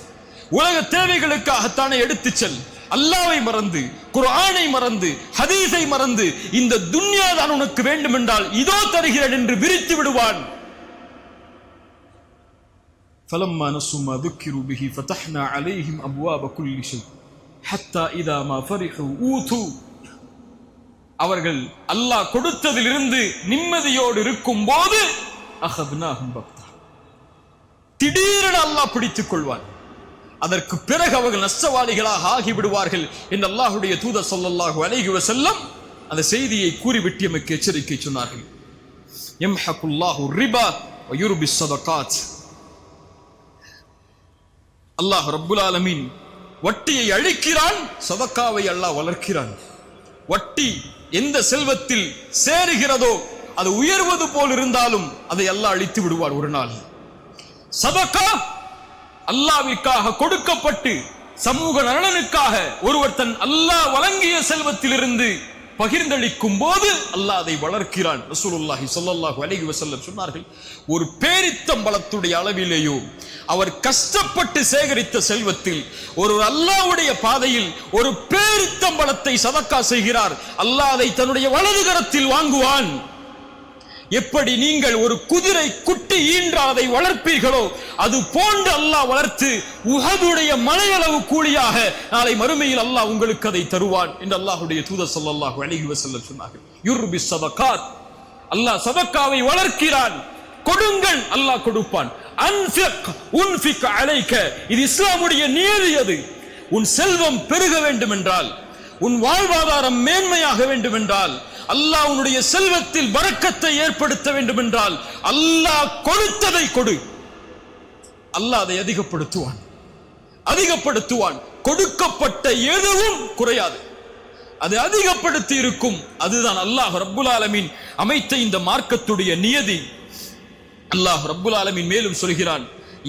உலக தேவைகளுக்காகத்தானே எடுத்துச் செல். அல்லாஹ்வை மறந்து, குர்ஆனை மறந்து, ஹதீஸை மறந்து இந்த துன்யா தான் உனக்கு வேண்டும் என்றால் இதோ தருகிறேன் என்று விரித்து விடுவான். فلما نسوا ما ذكروا به فتحنا عليهم ابواب كل شيء حتى اذا ما فرحوا اوتوا. அவர்கள் அல்லாஹ் கொடுத்ததிலிருந்து நிம்மதியோடு இருக்கும் போது அஹத்னாஹும் பக்தா, திடீரென அல்லாஹ் பிடித்துக் கொள்வான். அதற்கு பிறகு அவர்கள் நஷ்டவாளிகளாக ஆகிவிடுவார்கள் என்று அல்லாஹ்வுடைய தூதர் ஸல்லல்லாஹு அலைஹி வஸல்லம் அந்த செய்தியை கூறிவிட்டு எமக்கு எச்சரிக்கை சொன்னார்கள். யம்ஹகுல்லாஹு ரிபா வ யுர்பி ஸதகாத். அல்லாஹ் ரப்புல் ஆலமீன் வட்டியை அழிக்கிறான், சதகாவை அல்லாஹ் வளர்க்கிறான். வட்டி எந்த செல்வத்தில் சேருகிறதோ அது உயர்வது போல் இருந்தாலும் அதை அல்லாஹ் அழித்து விடுவார் ஒரு நாள். சதகா அல்லாஹ்விற்காக கொடுக்கப்பட்டு சமூக நலனுக்காக ஒருவர் தன் அல்லாஹ் வழங்கிய செல்வத்திலிருந்து பகிர்ந்தளிக்கும் போது அல்லாஹ் அதை வளர்க்கிறான். ரசூலுல்லாஹி ஸல்லல்லாஹு அலைஹி வஸல்லம் சொன்னார்கள், ஒரு பேரித்தம்பழத்துடைய அளவிலேயோ அவர் கஷ்டப்பட்டு சேகரித்த செல்வத்தில் ஒரு அல்லாஹ்வுடைய பாதையில் ஒரு பேரித்தம்பழத்தை சதக்கா செய்கிறார், அல்லாஹ் அதை தன்னுடைய வலது கரத்தில் வாங்குவான். எப்படி நீங்கள் ஒரு குதிரை குட்டி ஈன்றால் அதை வளர்ப்பீர்களோ அது போன்று அல்லாஹ் வளர்த்து உஹதுடைய மலையளவு கூலியாக நாளை மறுமையில் அல்லாஹ் உங்களுக்கு அதை தருவான் என்று அல்லாஹ்வுடைய தூதர் ஸல்லல்லாஹு அலைஹி வஸல்லம் சொன்னார்கள். யுர்பி ஸதகாத், அல்லாஹ் சதக்காவை வளர்க்கிறான். கொடுங்கள், அல்லாஹ் கொடுப்பான். அன்ஃபிக் உன்ஃபிக் அலைக, இது இஸ்லாமுடைய நியதி. அது உன் செல்வம் பெருக வேண்டும் என்றால், உன் வாழ்வாதாரம் மேன்மையாக வேண்டும் என்றால், அல்லாஹ் உன்னுடைய செல்வத்தில் பரக்கத்தை ஏற்படுத்த வேண்டும் என்றால் அல்லாஹ் கொடுத்ததை கொடு, அல்லாஹ் அதை அதிகப்படுத்துவான். கொடுக்கப்பட்ட எதுவும் குறையாது, அது அதிகப்படுத்தி இருக்கும். அதுதான் அல்லாஹ் ரப்புல் ஆலமீன் அமைத்த இந்த மார்க்கத்துடைய நியதி. அல்லாஹ் ரப்புல் ஆலமீன் மேலும் சொல்கிறான்,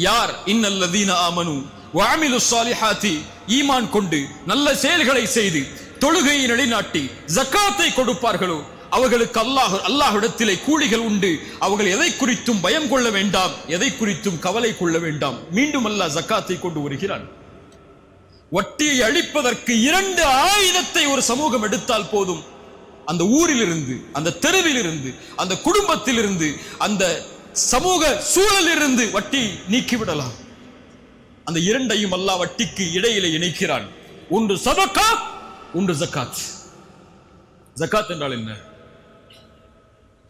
யார் இன்னல்லதீன ஆமனு வஅமிலுஸ் ஸாலிஹாத்தி, ஈமான் கொண்டு நல்ல செயல்களை செய்து தொழுகையை நிலைநாட்டி ஜக்காத்தை கொடுப்பார்களோ அவர்களுக்கு அல்லாஹ்விடத்திலே கூலிகள் உண்டு. அவர்கள் எதை குறித்தும் பயம் கொள்ள வேண்டாம், எதை குறித்தும் கவலை கொள்ள வேண்டாம். மீண்டும் அல்லாஹ் ஜக்காத்தை கொண்டு வருகிறான். வட்டியை அழிப்பதற்கு 2 ஆயுதத்தை ஒரு சமூகம் எடுத்தால் போதும், அந்த ஊரிலிருந்து, அந்த தெருவிலிருந்து, அந்த குடும்பத்திலிருந்து, அந்த சமூக சூழலிலிருந்து வட்டி நீக்கிவிடலாம். அந்த 2ஐயும் அல்லாஹ் வட்டிக்கு இடையிலே இணைக்கிறான். ஒன்று சதகா, ஒன்று ஜகாத். ஜகாத் என்றால் என்ன?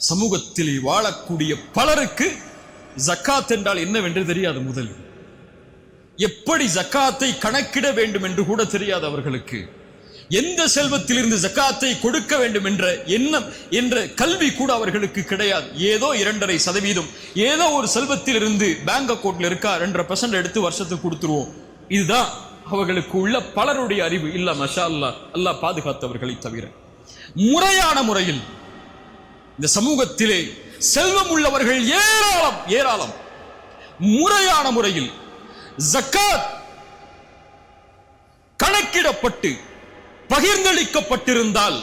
சமூகத்தில் வாழக்கூடிய பலருக்கு ஜகாத் என்றால் என்னவென்று தெரியாது. முதல் எப்படி ஜகாத்தை கணக்கிட வேண்டும் என்று கூட தெரியாது அவர்களுக்கு. எந்த செல்வத்திலிருந்து ஜகாத்தை கொடுக்க வேண்டும் என்ற எண்ணம் என்ற கல்வி கூட அவர்களுக்கு கிடையாது. ஏதோ 2.5%, ஏதோ ஒரு செல்வத்திலிருந்து பேங்க் அக்கௌண்ட்ல இருக்கா 2% எடுத்து வருஷத்துக்கு கொடுத்துருவோம். இதுதான் அவர்களுக்கு உள்ள பலருடைய அறிவு. இல்ல மஷா அல்லாஹ், அல்லாஹ் பாதுகாத்தவர்களை தவிர முறையான முறையில் இந்த சமூகத்திலே செல்வம் உள்ளவர்கள் ஏராளம். முறையான முறையில் ஜகாத் கணக்கிடப்பட்டு பகிர்ந்தளிக்கப்பட்டிருந்தால்,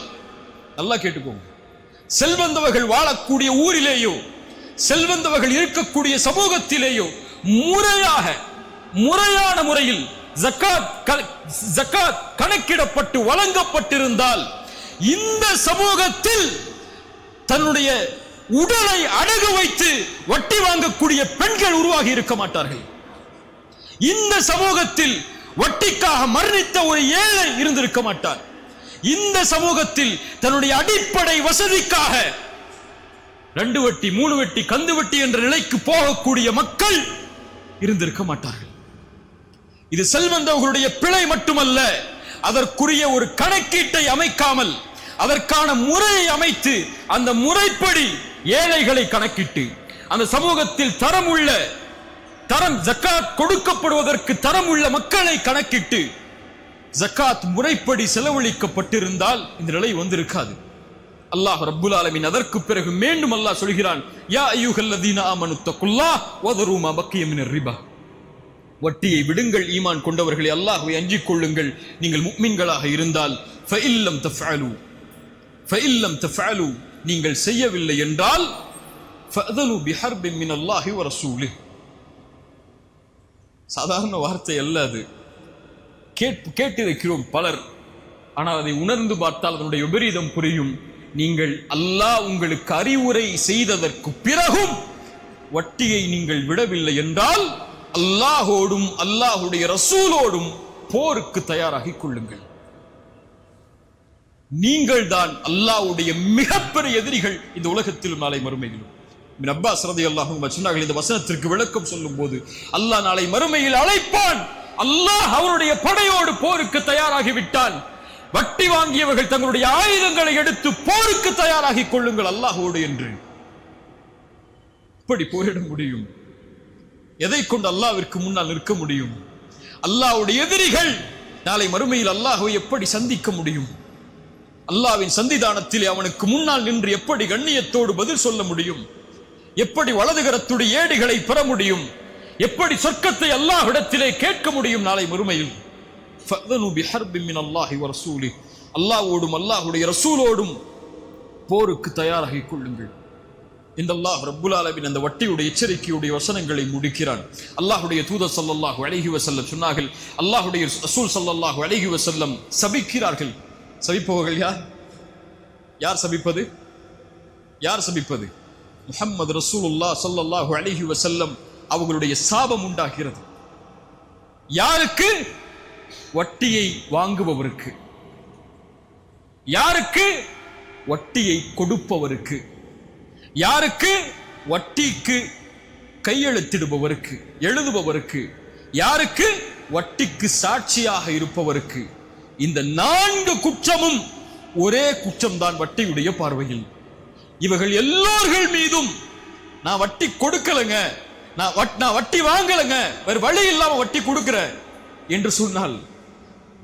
நல்லா கேட்டுக்கோங்க, செல்வந்தவர்கள் வாழக்கூடிய ஊரிலேயோ செல்வந்தவர்கள் இருக்கக்கூடிய சமூகத்திலேயோ முறையான முறையில் ஜகாத் கணக்கிடப்பட்டு வழங்கப்பட்டிருந்தால் இந்த சமூகத்தில் தன்னுடைய உடலை அடகு வைத்து வட்டி வாங்கக்கூடிய பெண்கள் உருவாகி இருக்க மாட்டார்கள். இந்த சமூகத்தில் வட்டிக்காக மரணித்த ஒரு ஏழை இருந்திருக்க மாட்டார். இந்த சமூகத்தில் தன்னுடைய அடிப்படை வசதிக்காக 2 வட்டி 3 வட்டி கந்து வட்டி என்ற நிலைக்கு போகக்கூடிய மக்கள் இருந்திருக்க மாட்டார்கள். இது செல்வந்தவர்களுடைய பிழை மட்டுமல்ல, அதற்குரிய ஒரு கணக்கீட்டை அமைக்காமல் அதற்கான முறையை அமைத்து அந்த முறைப்படி ஏழைகளை கணக்கிட்டு அந்த சமூகத்தில் தரம் ஜக்காத் கொடுக்கப்படுவதற்கு தரம் உள்ள மக்களை கணக்கிட்டு ஜக்காத் முறைப்படி செலவழிக்கப்பட்டிருந்தால் இந்த நிலை வந்திருக்காது. அல்லாஹ் ரப்புல் ஆலமீன் அதற்கு பிறகு மீண்டும் அல்லாஹ் சொல்கிறான், யா அய்யுஹல்லதீன ஆமனு தக்குல்லாஹ் வதரு மா பக்கிய மினர் ரிபா. வட்டியை விடுங்கள் ஈமான் கொண்டவர்களே, அல்லாஹ்வை அஞ்சிக் கொள்ளுங்கள் நீங்கள் முஃமின்களாக இருந்தால். ஃபஇல்லம் தஃஅலு நீங்கள் செய்யவில்லை என்றால் ஃபஅதலு பிஹர்பின் மினல்லாஹி வ ரசூலிஹ். சாதாரண வார்த்தை அல்ல அது. கேட்டிருக்கிறோம் பலர், ஆனால் அதை உணர்ந்து பார்த்தால் அதனுடைய விபரீதம் புரியும். நீங்கள் அல்லாஹ் உங்களுக்கு அறிவுரை செய்ததற்கு பிறகும் வட்டியை நீங்கள் விடவில்லை என்றால் அல்லாஹோடும் அல்லாஹுடைய ரசூலோடும் போருக்கு தயாராகிக் கொள்ளுங்கள். நீங்கள் தான் அல்லாஹ்வுடைய மிகப்பெரிய எதிரிகள் இந்த உலகத்திலும் நாளை மறுமையிலும். இப்னு அப்பாஸ் ரலியல்லாஹு அன்ஹு சொன்னார்கள், இந்த வசனத்திற்கு விளக்கம் சொல்லும் போது, அல்லாஹ் நாளை மறுமையில் அழைப்பான். அல்லாஹ் அவருடைய படையோடு போருக்கு தயாராகி விட்டான். வட்டி வாங்கியவர்கள் தங்களுடைய ஆயுதங்களை எடுத்து போருக்கு தயாராகிக் கொள்ளுங்கள் அல்லாஹோடு என்று. இப்படி போரிட முடியும்? எதை கொண்டு அல்லாஹ்விற்கு முன்னால் நிற்க முடியும்? அல்லாஹ்வுடைய எதிரிகள் நாளை மறுமையில் அல்லாஹ்வை எப்படி சந்திக்க முடியும்? அல்லாஹ்வின் சந்திதானத்திலே அவனுக்கு முன்னால் நின்று எப்படி கண்ணியத்தோடு பதில் சொல்ல முடியும்? எப்படி வலதுகரத்துடைய ஏடுகளை பெற முடியும்? எப்படி சொர்க்கத்தை அல்லாஹ்விடத்திலே கேட்க முடியும் நாளை மறுமையில்? ஃபஅதனு பிஹர்பின் மினல்லாஹி வ ரசூலிஹ். அல்லாஹ்வோடும் அல்லாஹ்வுடைய ரசூலோடும் போருக்கு தயாராகிக் கொள்ளுங்கள். இந்த அல்லாஹ் ரப்புல் ஆலமீன் அந்த வட்டியுடைய எச்சரிக்கையுடைய வசனங்களை முடிக்கிறான். அல்லாஹ்வுடைய தூதர் ஸல்லல்லாஹு அலைஹி வஸல்லம் சொன்னார்கள், அல்லாஹ்வுடைய ரசூல் ஸல்லல்லாஹு அலைஹி வஸல்லம் சபிக்கிறார்கள். சபிப்பவர்கள் யார்? யார் சபிப்பது? யார் சபிப்பது? முஹம்மது ரசூலுல்லாஹ் ஸல்லல்லாஹு அலைஹி வஸல்லம் அவர்களுடைய சாபம் உண்டாகிறது. யாருக்கு? வட்டியை வாங்குபவருக்கு. யாருக்கு? வட்டியை கொடுப்பவருக்கு. யாருக்கு? வட்டிக்கு கையெழுத்திடுபவருக்கு, எழுதுபவருக்கு. யாருக்கு? வட்டிக்கு சாட்சியாக இருப்பவருக்கு. இந்த 4 குற்றமும் ஒரே குற்றம்தான் வட்டியுடைய பார்வையில். இவர்கள் எல்லோர்கள் மீதும் நான் வட்டி கொடுக்கலங்க, நான் வட்டி வாங்கலங்க, வேறு வழி இல்லாம வட்டி கொடுக்கிறேன் என்று சொன்னால்,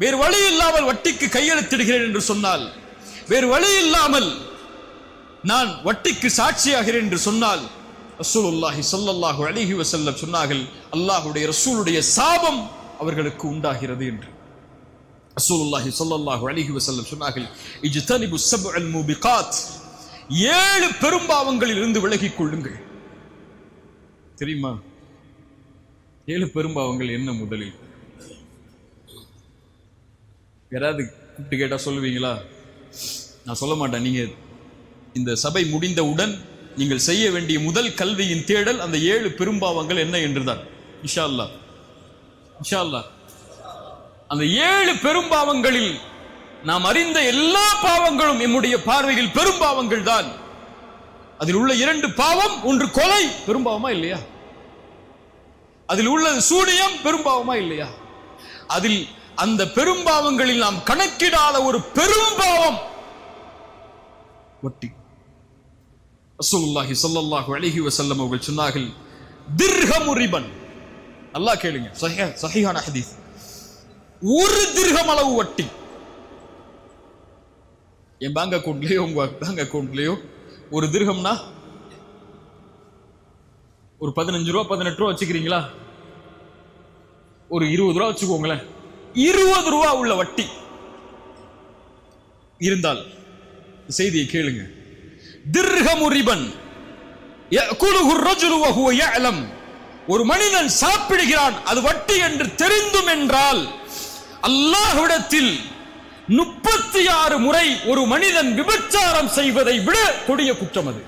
வேறு வழி இல்லாமல் வட்டிக்கு கையெழுத்திடுகிறேன் என்று சொன்னால், வேறு வழி இல்லாமல் நான் வட்டிக்கு சாட்சியாகிறேன் என்று சொன்னால், ரசூலுல்லாஹி ஸல்லல்லாஹு அலைஹி வஸல்லம் சொன்னார்கள், அல்லாஹ்வுடைய ரசூலுடைய சாபம் அவர்களுக்கு உண்டாகிறது என்று. ரசூலுல்லாஹி ஸல்லல்லாஹு அலைஹி வஸல்லம் சொன்னார்கள், இஜ்தனிபு ஸப்அல் மூபிகாத், 7 பெரும்பாவங்களில் இருந்து விலகிக் கொள்ளுங்கள். தெரியுமா 7 பெரும்பாவங்கள் என்ன? முதலில் யாராவது கூப்பிட்டு கேட்டா சொல்லுவீங்களா? நான் சொல்ல மாட்டேன். நீங்க இந்த சபை முடிந்தவுடன் நீங்கள் செய்ய வேண்டிய முதல் கல்வியின் தேடல் அந்த 7 பெரும்பாவங்கள் என்ன என்றுதான். இன்ஷா அல்லாஹ், இன்ஷா அல்லாஹ். அந்த 7 பெரும்பாவங்களில் நாம் அறிந்த எல்லா பாவங்களும் நம்முடைய பார்வையில் பெரும்பாவங்கள் தான். அதில் உள்ள 2 பாவம், ஒன்று கொலை, பெரும்பாவமா இல்லையா? அதில் உள்ள சூனியம் பெரும்பாவமா இல்லையா? அதில் அந்த பெரும்பாவங்களில் நாம் கணக்கிடாத ஒரு பெரும்பாவம் வட்டி. ரசூலுல்லாஹி ஸல்லல்லாஹு அலைஹி வஸல்லம் அவர்கள் சொன்னார்கள், திர்ஹமு ரிபன். அல்லாஹ் கேளுங்க, சஹீஹான ஹதீஸ். 1 திர்ஹம் அளவு வட்டி. என் பேங்க் அக்கவுண்ட்லயோ உங்க பேங்க் அக்கவுண்ட்லயோ 1 திர்ஹம்னா ஒரு 15 ரூபா 18 ரூபா வச்சுக்கிறீங்களா? ஒரு 20 ரூபா வச்சுக்கோங்களேன். 20 ரூபா உள்ள வட்டி இருந்தால் செய்தியை கேளுங்க. திர்ஹமு ரிபன் யஅகுலுஹு الرجل وهو يعلم ஒரு மனிதன் சாப்பிடுகிறான், அது வட்டி என்று தெரிந்தும் என்றால் அல்லாஹ்விடத்தில் 36 முறை ஒரு மனிதன் விபச்சாரம் செய்வதை விட கொடிய குற்றம் அது.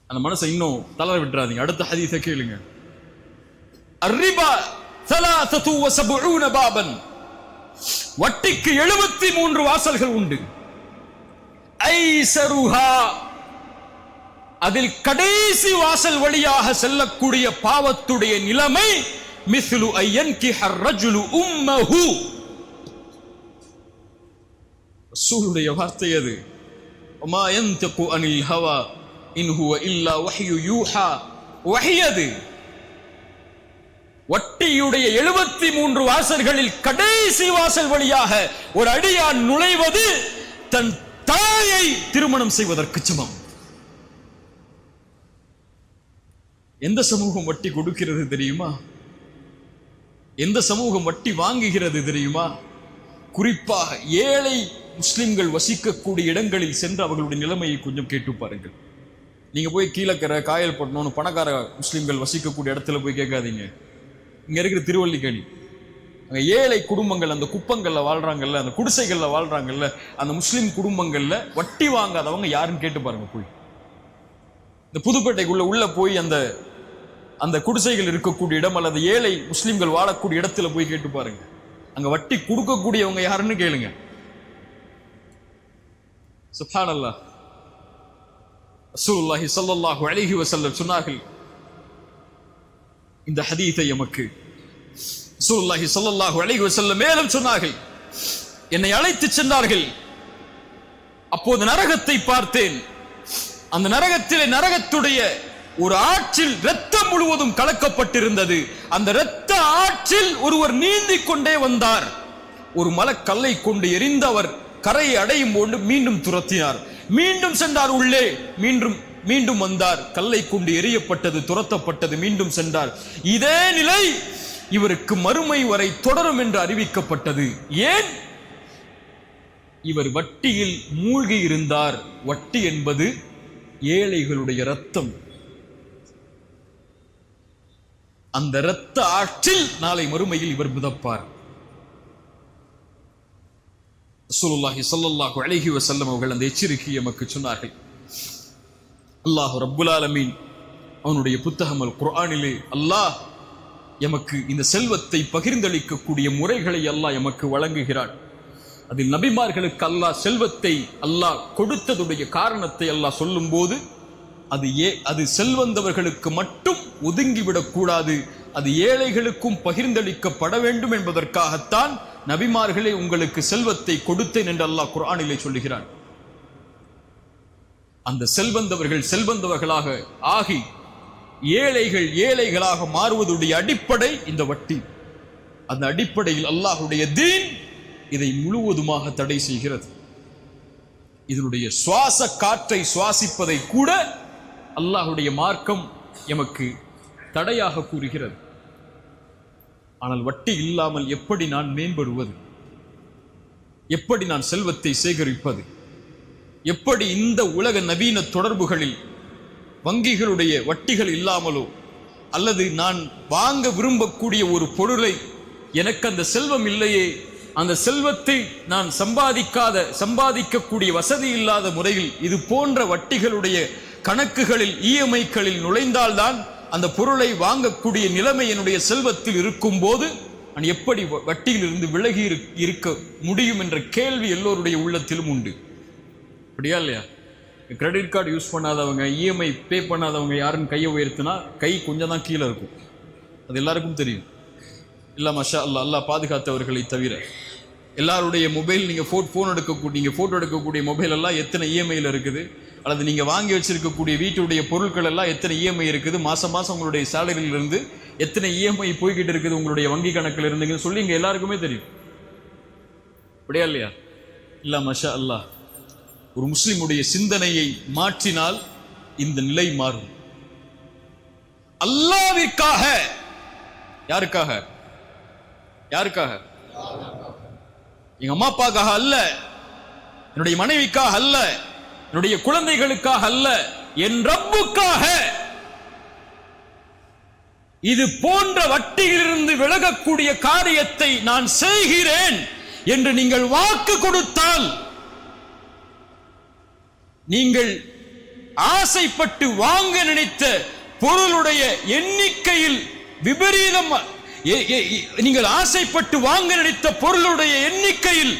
அந்த மனசை இன்னும் தளர விட்டுறாதீங்க. அடுத்த ஹதீஸை கேளுங்க. அர்ரிபா 73 பாபன், வட்டிக்கு 73 வாசல்கள் உண்டு. ஐஸருஹா, அதில் கடைசி வாசல் வழியாக செல்லக்கூடிய பாவத்துடைய நிலைமை மிஸ்லு ஐயன்கிஹ ரஜுலு உம்மஹு. ரசூலுடைய வார்த்தை அது. வமா யன்தகு அனில் ஹவா இன் ஹுவ இல்லா வஹ்யு யூஹா. வஹி அது. வட்டியுடைய 73 வாசல்களில் கடைசி வாசல் வழியாக ஒரு அடியான் நுழைவது தன் தாயை திருமணம் செய்வதற்கு சமம். எந்த சமூகம் வட்டி கொடுக்கிறது தெரியுமா? எந்த சமூகம் வட்டி வாங்குகிறது தெரியுமா? குறிப்பாக ஏழை முஸ்லிம்கள் வசிக்கக்கூடிய இடங்களில் சென்று அவர்களுடைய நிலைமையை கொஞ்சம் கேட்டு பாருங்கள். நீங்க போய் கீழக்கரை காயல் பட்டணும்னு பணக்கார முஸ்லிம்கள் வசிக்கக்கூடிய இடத்துல போய் கேட்காதீங்க. இங்க இருக்கிற திருவல்லிக்கேணி, அங்க ஏழை குடும்பங்கள் அந்த குப்பங்கள்ல வாழ்றாங்கல்ல, அந்த குடிசைகள்ல வாழ்றாங்கல்ல, அந்த முஸ்லிம் குடும்பங்கள்ல வட்டி வாங்காதவங்க யாருன்னு கேட்டு பாருங்க. போய் இந்த புதுப்பேட்டைக்குள்ள உள்ள போய் அந்த குடிசைகள் இருக்கக்கூடிய இடம் அல்லது ஏழை முஸ்லிம்கள் வாழக்கூடிய இடத்துல போய் கேட்டு பாருங்க. அங்க வட்டி கொடுக்கக்கூடியவங்க யாருன்னு கேளுங்க. சுப்ஹானல்லாஹ். ரசூலுல்லாஹி ஸல்லல்லாஹு அலைஹி வஸல்லம் சொன்னார்கள் இந்த ஹதீஸை எமக்கு. ரசூலுல்லாஹி ஸல்லல்லாஹு அலைஹி வஸல்லம் மேலும் சொன்னார்கள், என்னை அழைத்து சென்றார்கள், அப்போது நரகத்தை பார்த்தேன். அந்த நரகத்திலே நரகத்துடைய ஒரு ஆற்றில் இரத்தம் முழுவதும் கலக்கப்பட்டிருந்தது. அந்த இரத்த ஆற்றில் ஒருவர் நீந்திக் கொண்டே வந்தார். ஒரு மலக்கல்லை கொண்டு எரிந்து அவர் கரையை அடையும் போது மீண்டும் துரத்தினார். மீண்டும் சென்றார் உள்ளே, மீண்டும் வந்தார். கல்லை கொண்டு எரியப்பட்டது, துரத்தப்பட்டது, மீண்டும் சென்றார். இதே நிலை இவருக்கு மறுமை வரை தொடரும் என்று அறிவிக்கப்பட்டது. ஏன்? இவர் வட்டியில் மூழ்கி இருந்தார். வட்டி என்பது ஏழைகளுடைய ரத்தம். அந்த இரத்த ஆற்றில் நாளை மறுமையில் இவர் மிதப்பார். ரசூலுல்லாஹி ஸல்லல்லாஹு அலைஹி வஸல்லம் அவர்கள் அந்த எச்சரிக்கையை நமக்கு சொன்னார்கள். அல்லாஹ் ரப்புல் ஆலமீன் அவனுடைய புத்தகம் அல் குர்ஆனிலே அல்லாஹ் எமக்கு இந்த செல்வத்தை பகிர்ந்தளிக்கக்கூடிய முறைகளை அல்லாஹ் எமக்கு வழங்குகிறான். அதில் நபிமார்களுக்கு அல்லாஹ் செல்வத்தை அல்லாஹ் கொடுத்ததுடைய காரணத்தை அல்லாஹ் சொல்லும் போது அது செல்வந்தவர்களுக்கு மட்டும் ஒதுங்கிவிடக் கூடாது, அது ஏழைகளுக்கும் பகிர்ந்தளிக்கப்பட வேண்டும் என்பதற்காகத்தான் நபிமார்களே உங்களுக்கு செல்வத்தை கொடுத்தேன் என்று அல்லாஹ் குர்ஆனிலே சொல்லுகிறான். அந்த செல்வந்தவர்கள் செல்வந்தவர்களாக ஆகி ஏழைகள் ஏழைகளாக மாறுவதுடைய அடிப்படை இந்த வட்டி. அந்த அடிப்படையில் அல்லாஹ்வுடைய தீன் இதை முழுவதுமாக தடை செய்கிறது. இதனுடைய சுவாச காற்றை சுவாசிப்பதை கூட அல்லாஹ்வுடைய மார்க்கம் எமக்கு தடையாக கூறுகிறது. ஆனால் வட்டி இல்லாமல் எப்படி நான் மேம்படுவது? எப்படி நான் செல்வத்தை சேகரிப்பது? எப்படி இந்த உலக நவீன தொடர்புகளில் வங்கிகளுடைய வட்டிகள் இல்லாமலோ அல்லது நான் வாங்க விரும்பக்கூடிய ஒரு பொருளை எனக்கு அந்த செல்வம் இல்லையே, அந்த செல்வத்தை நான் சம்பாதிக்கக்கூடிய வசதி இல்லாத முறையில் இது போன்ற வட்டிகளுடைய கணக்குகளில் இஎம்ஐக்களில் நுழைந்தால்தான் அந்த பொருளை வாங்கக்கூடிய நிலைமை என்னுடைய செல்வத்தில் இருக்கும் போது நான் எப்படி வட்டியில் இருந்து விலகி இருக்க முடியும் என்ற கேள்வி எல்லோருடைய உள்ளத்திலும் உண்டு. அப்படியா இல்லையா? கிரெடிட் கார்டு யூஸ் பண்ணாதவங்க, இஎம்ஐ பே பண்ணாதவங்க யாருன்னு கையை உயர்த்தினா கை கொஞ்சம் தான் கீழே இருக்கும். அது எல்லாருக்கும் தெரியும். இல்ல மஷா அல்லா, அல்லாஹ் பாதுகாத்தவர்களை தவிர எல்லாருடைய மொபைல் நீங்கள் ஃபோட்டோ எடுக்கக்கூடிய மொபைல் எல்லாம் எத்தனை இஎம்ஐயில் இருக்குது, அல்லது நீங்கள் வாங்கி வச்சிருக்கக்கூடிய வீட்டுடைய பொருட்கள் எல்லாம் எத்தனை இஎம்ஐ இருக்குது, மாதம் உங்களுடைய சேலரியிலிருந்து எத்தனை இஎம்ஐ போய்கிட்டு இருக்குது உங்களுடைய வங்கி கணக்கில் இருந்துங்கன்னு சொல்லி இங்கே எல்லாருக்குமே தெரியும். அப்படியா இல்லையா? இல்ல மஷா அல்லாஹ். ஒரு முஸ்லிமுடைய சிந்தனையை மாற்றினால் இந்த நிலை மாறும். அல்லாஹ்விற்காக. யாருக்காக? எங்க அம்மா அப்பாக்காக அல்ல, என்னுடைய மனைவிக்காக அல்ல, என்னுடைய குழந்தைகளுக்காக அல்ல, என் ரப்புக்காக இது போன்ற வட்டியிலிருந்து விலகக்கூடிய காரியத்தை நான் செய்கிறேன் என்று நீங்கள் வாக்கு கொடுத்தால், நீங்கள் ஆசைப்பட்டு வாங்க நினைத்த பொருளுடைய எண்ணிக்கையில் விபரீதம், நீங்கள் ஆசைப்பட்டு வாங்க நினைத்த பொருளுடைய எண்ணிக்கையில்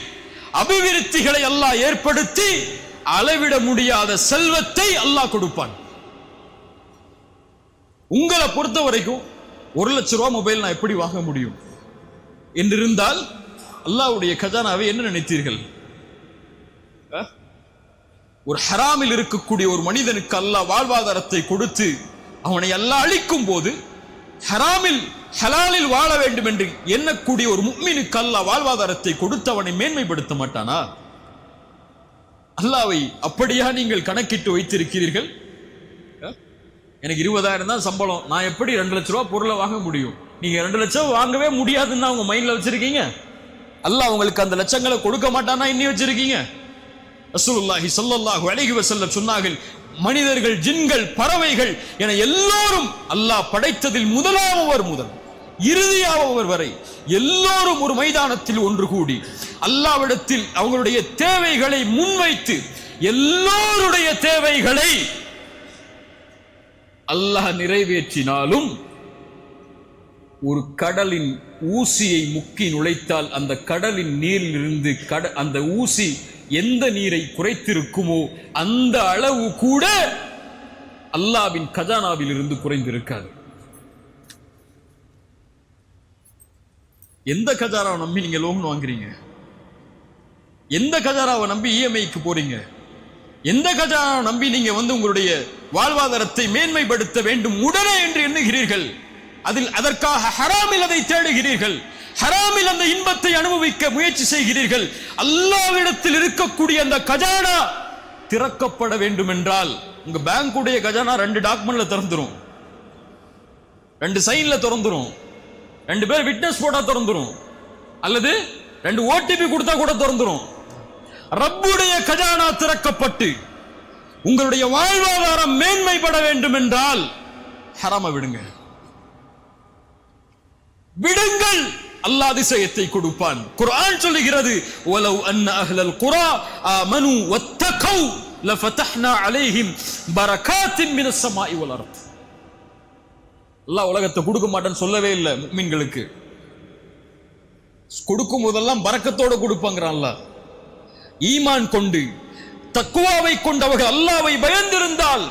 அபிவிருத்திகளை அல்லாஹ் ஏற்படுத்தி அளவிட முடியாத செல்வத்தை அல்லாஹ் கொடுப்பான். உங்களை பொறுத்த வரைக்கும் 1 லட்சம் ரூபாய் மொபைல் நான் எப்படி வாங்க முடியும் என்றிருந்தால் அல்லாஹ்வுடைய கஜானாவை என்ன நினைத்தீர்கள்? ஒரு ஹராமில் இருக்கக்கூடிய ஒரு மனிதனுக்கு அல்லாஹ் வாழ்வாதாரத்தை கொடுத்து அவனை அல்லாஹ் அழிக்கும் போது, ஹராமில் ஹலாலில் வாழ வேண்டும் என்று எண்ணக்கூடிய ஒரு முஃமினுக்கு அல்லாஹ் வாழ்வாதாரத்தை கொடுத்து அவனை மேன்மைப்படுத்த மாட்டானா? அல்லாஹ்வை அப்படியா நீங்கள் கணக்கிட்டு வைத்திருக்கிறீர்கள்? எனக்கு 20,000 தான் சம்பளம், நான் எப்படி 2 லட்சம் ரூபாய் பொருளை வாங்க முடியும்? நீங்க 2 லட்சம் வாங்கவே முடியாதுன்னு உங்க மைண்ட்ல வச்சிருக்கீங்க. அல்லாஹ் உங்களுக்கு அந்த லட்சங்களை கொடுக்க மாட்டானா இன்னி வச்சிருக்கீங்க? ரசூலுல்லாஹி ஸல்லல்லாஹு அலைஹி வஸல்லம் சொன்னார்கள், மனிதர்கள், ஜின்கள், பறவைகள் என எல்லோரும் அல்லாஹ் படைத்ததில் முதல் இறுதியானவர் வரை எல்லோரும் ஒரு மைதானத்தில் ஒன்று கூடி அல்லாஹ்விடத்தில் அவங்களுடைய தேவைகளை முன்வைத்து எல்லோருடைய தேவைகளை அல்லாஹ் நிறைவேற்றினாலும், ஒரு கடலின் ஊசியை முக்கி நுழைத்தால் அந்த கடலின் நீரிலிருந்து அந்த ஊசி எந்த நீரை குறைத்திருக்குமோ அந்த அளவு கூட அல்லாஹ்வின் கஜானாவில் இருந்து குறைந்திருக்காது. எந்த கஜானாவை நம்பி நீங்க லோன் வாங்குறீங்க? எந்த கஜானாவை நம்பி இஎம்ஐக்கு போறீங்க? எந்த கஜானாவை நம்பி நீங்க உங்களுடைய வாழ்வாதாரத்தை மேன்மைப்படுத்த வேண்டும் உடனே என்று எண்ணுகிறீர்கள்? அதற்காக ஹராமில் அதை தேடுகிறீர்கள், ஹராமில் அந்த இன்பத்தை அனுபவிக்க முயற்சி செய்கிறீர்கள். அல்லாஹ்விடத்தில் இருக்கக்கூடிய அந்த கஜானா திறக்கப்பட வேண்டும் என்றால், உங்க பேங்குடைய கஜானா 2 டாக்குமெண்ட்ல திறந்துரும், 2 சைன்ல திறந்துரும், 2 பேர் விட்னஸ் போட்டா திறந்துரும், அல்லது 2 ஓடிபி கொடுத்தா கூட திறந்துரும். ரப்புடைய கஜானா திறக்கப்பட்டு உங்களுடைய வாழ்வாதாரம் மேன்மைப்பட வேண்டும் என்றால் ஹராம விடுங்கள். அல்லாஹ் அதிசயத்தை கொடுப்பான். குர்ஆன் சொல்லுகிறது, வலவ் அன்ன அஹ்லல் குரா ஆமனு வத்தகௌ லஃபதஹ்னா அலைஹிம் பரகாத்தின் மினஸ் ஸமாஇ வல் அர்த். அல்லாஹ் உலகத்தை கொடுக்க மாட்டேன்னு சொல்லவே இல்லை. முஃமின்களுக்கு கொடுக்கும் போதெல்லாம் பரக்கத்தோட கொடுப்பாங்கறான் அல்லாஹ். ஈமான் கொண்டு தக்வாவை கொண்டவர்கள் அல்லாஹ்வை பயந்திருந்தால்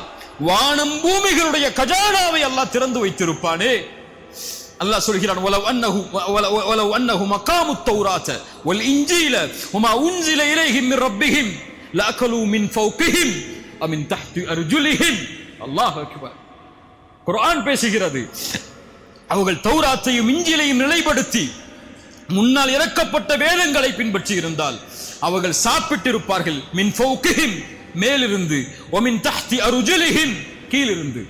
வானம் பூமிகளுடைய கஜானாவை அல்லாஹ் திறந்து வைத்திருப்பானே. அல்லாஹ் சொல்கிறான், வலவ் அன்னஹு மகாமுத் தௌராத வல் இன்ஜீல வமா உன்ஸில இலைஹிம் மின் ரப்பிஹிம் லஅகலு மின் ஃபௌகிஹிம் வ மின் தஹ்தி அர்ஜுலிஹிம். அல்லாஹ் அக்பர். குர்ஆன் பேசுகிறது, அவர்கள் தௌராத்தையும் இன்ஜீலையும் நிலைப்படுத்தி முன்னால் இறக்கப்பட்ட வேதங்களை பின்பற்றி இருந்தால் அவர்கள் சாப்பிட்டிருப்பார்கள். மின் ஃபௌகிஹிம் மேலிருந்து, வ மின் தஹ்தி அர்ஜுலிஹிம் கீழிருந்து.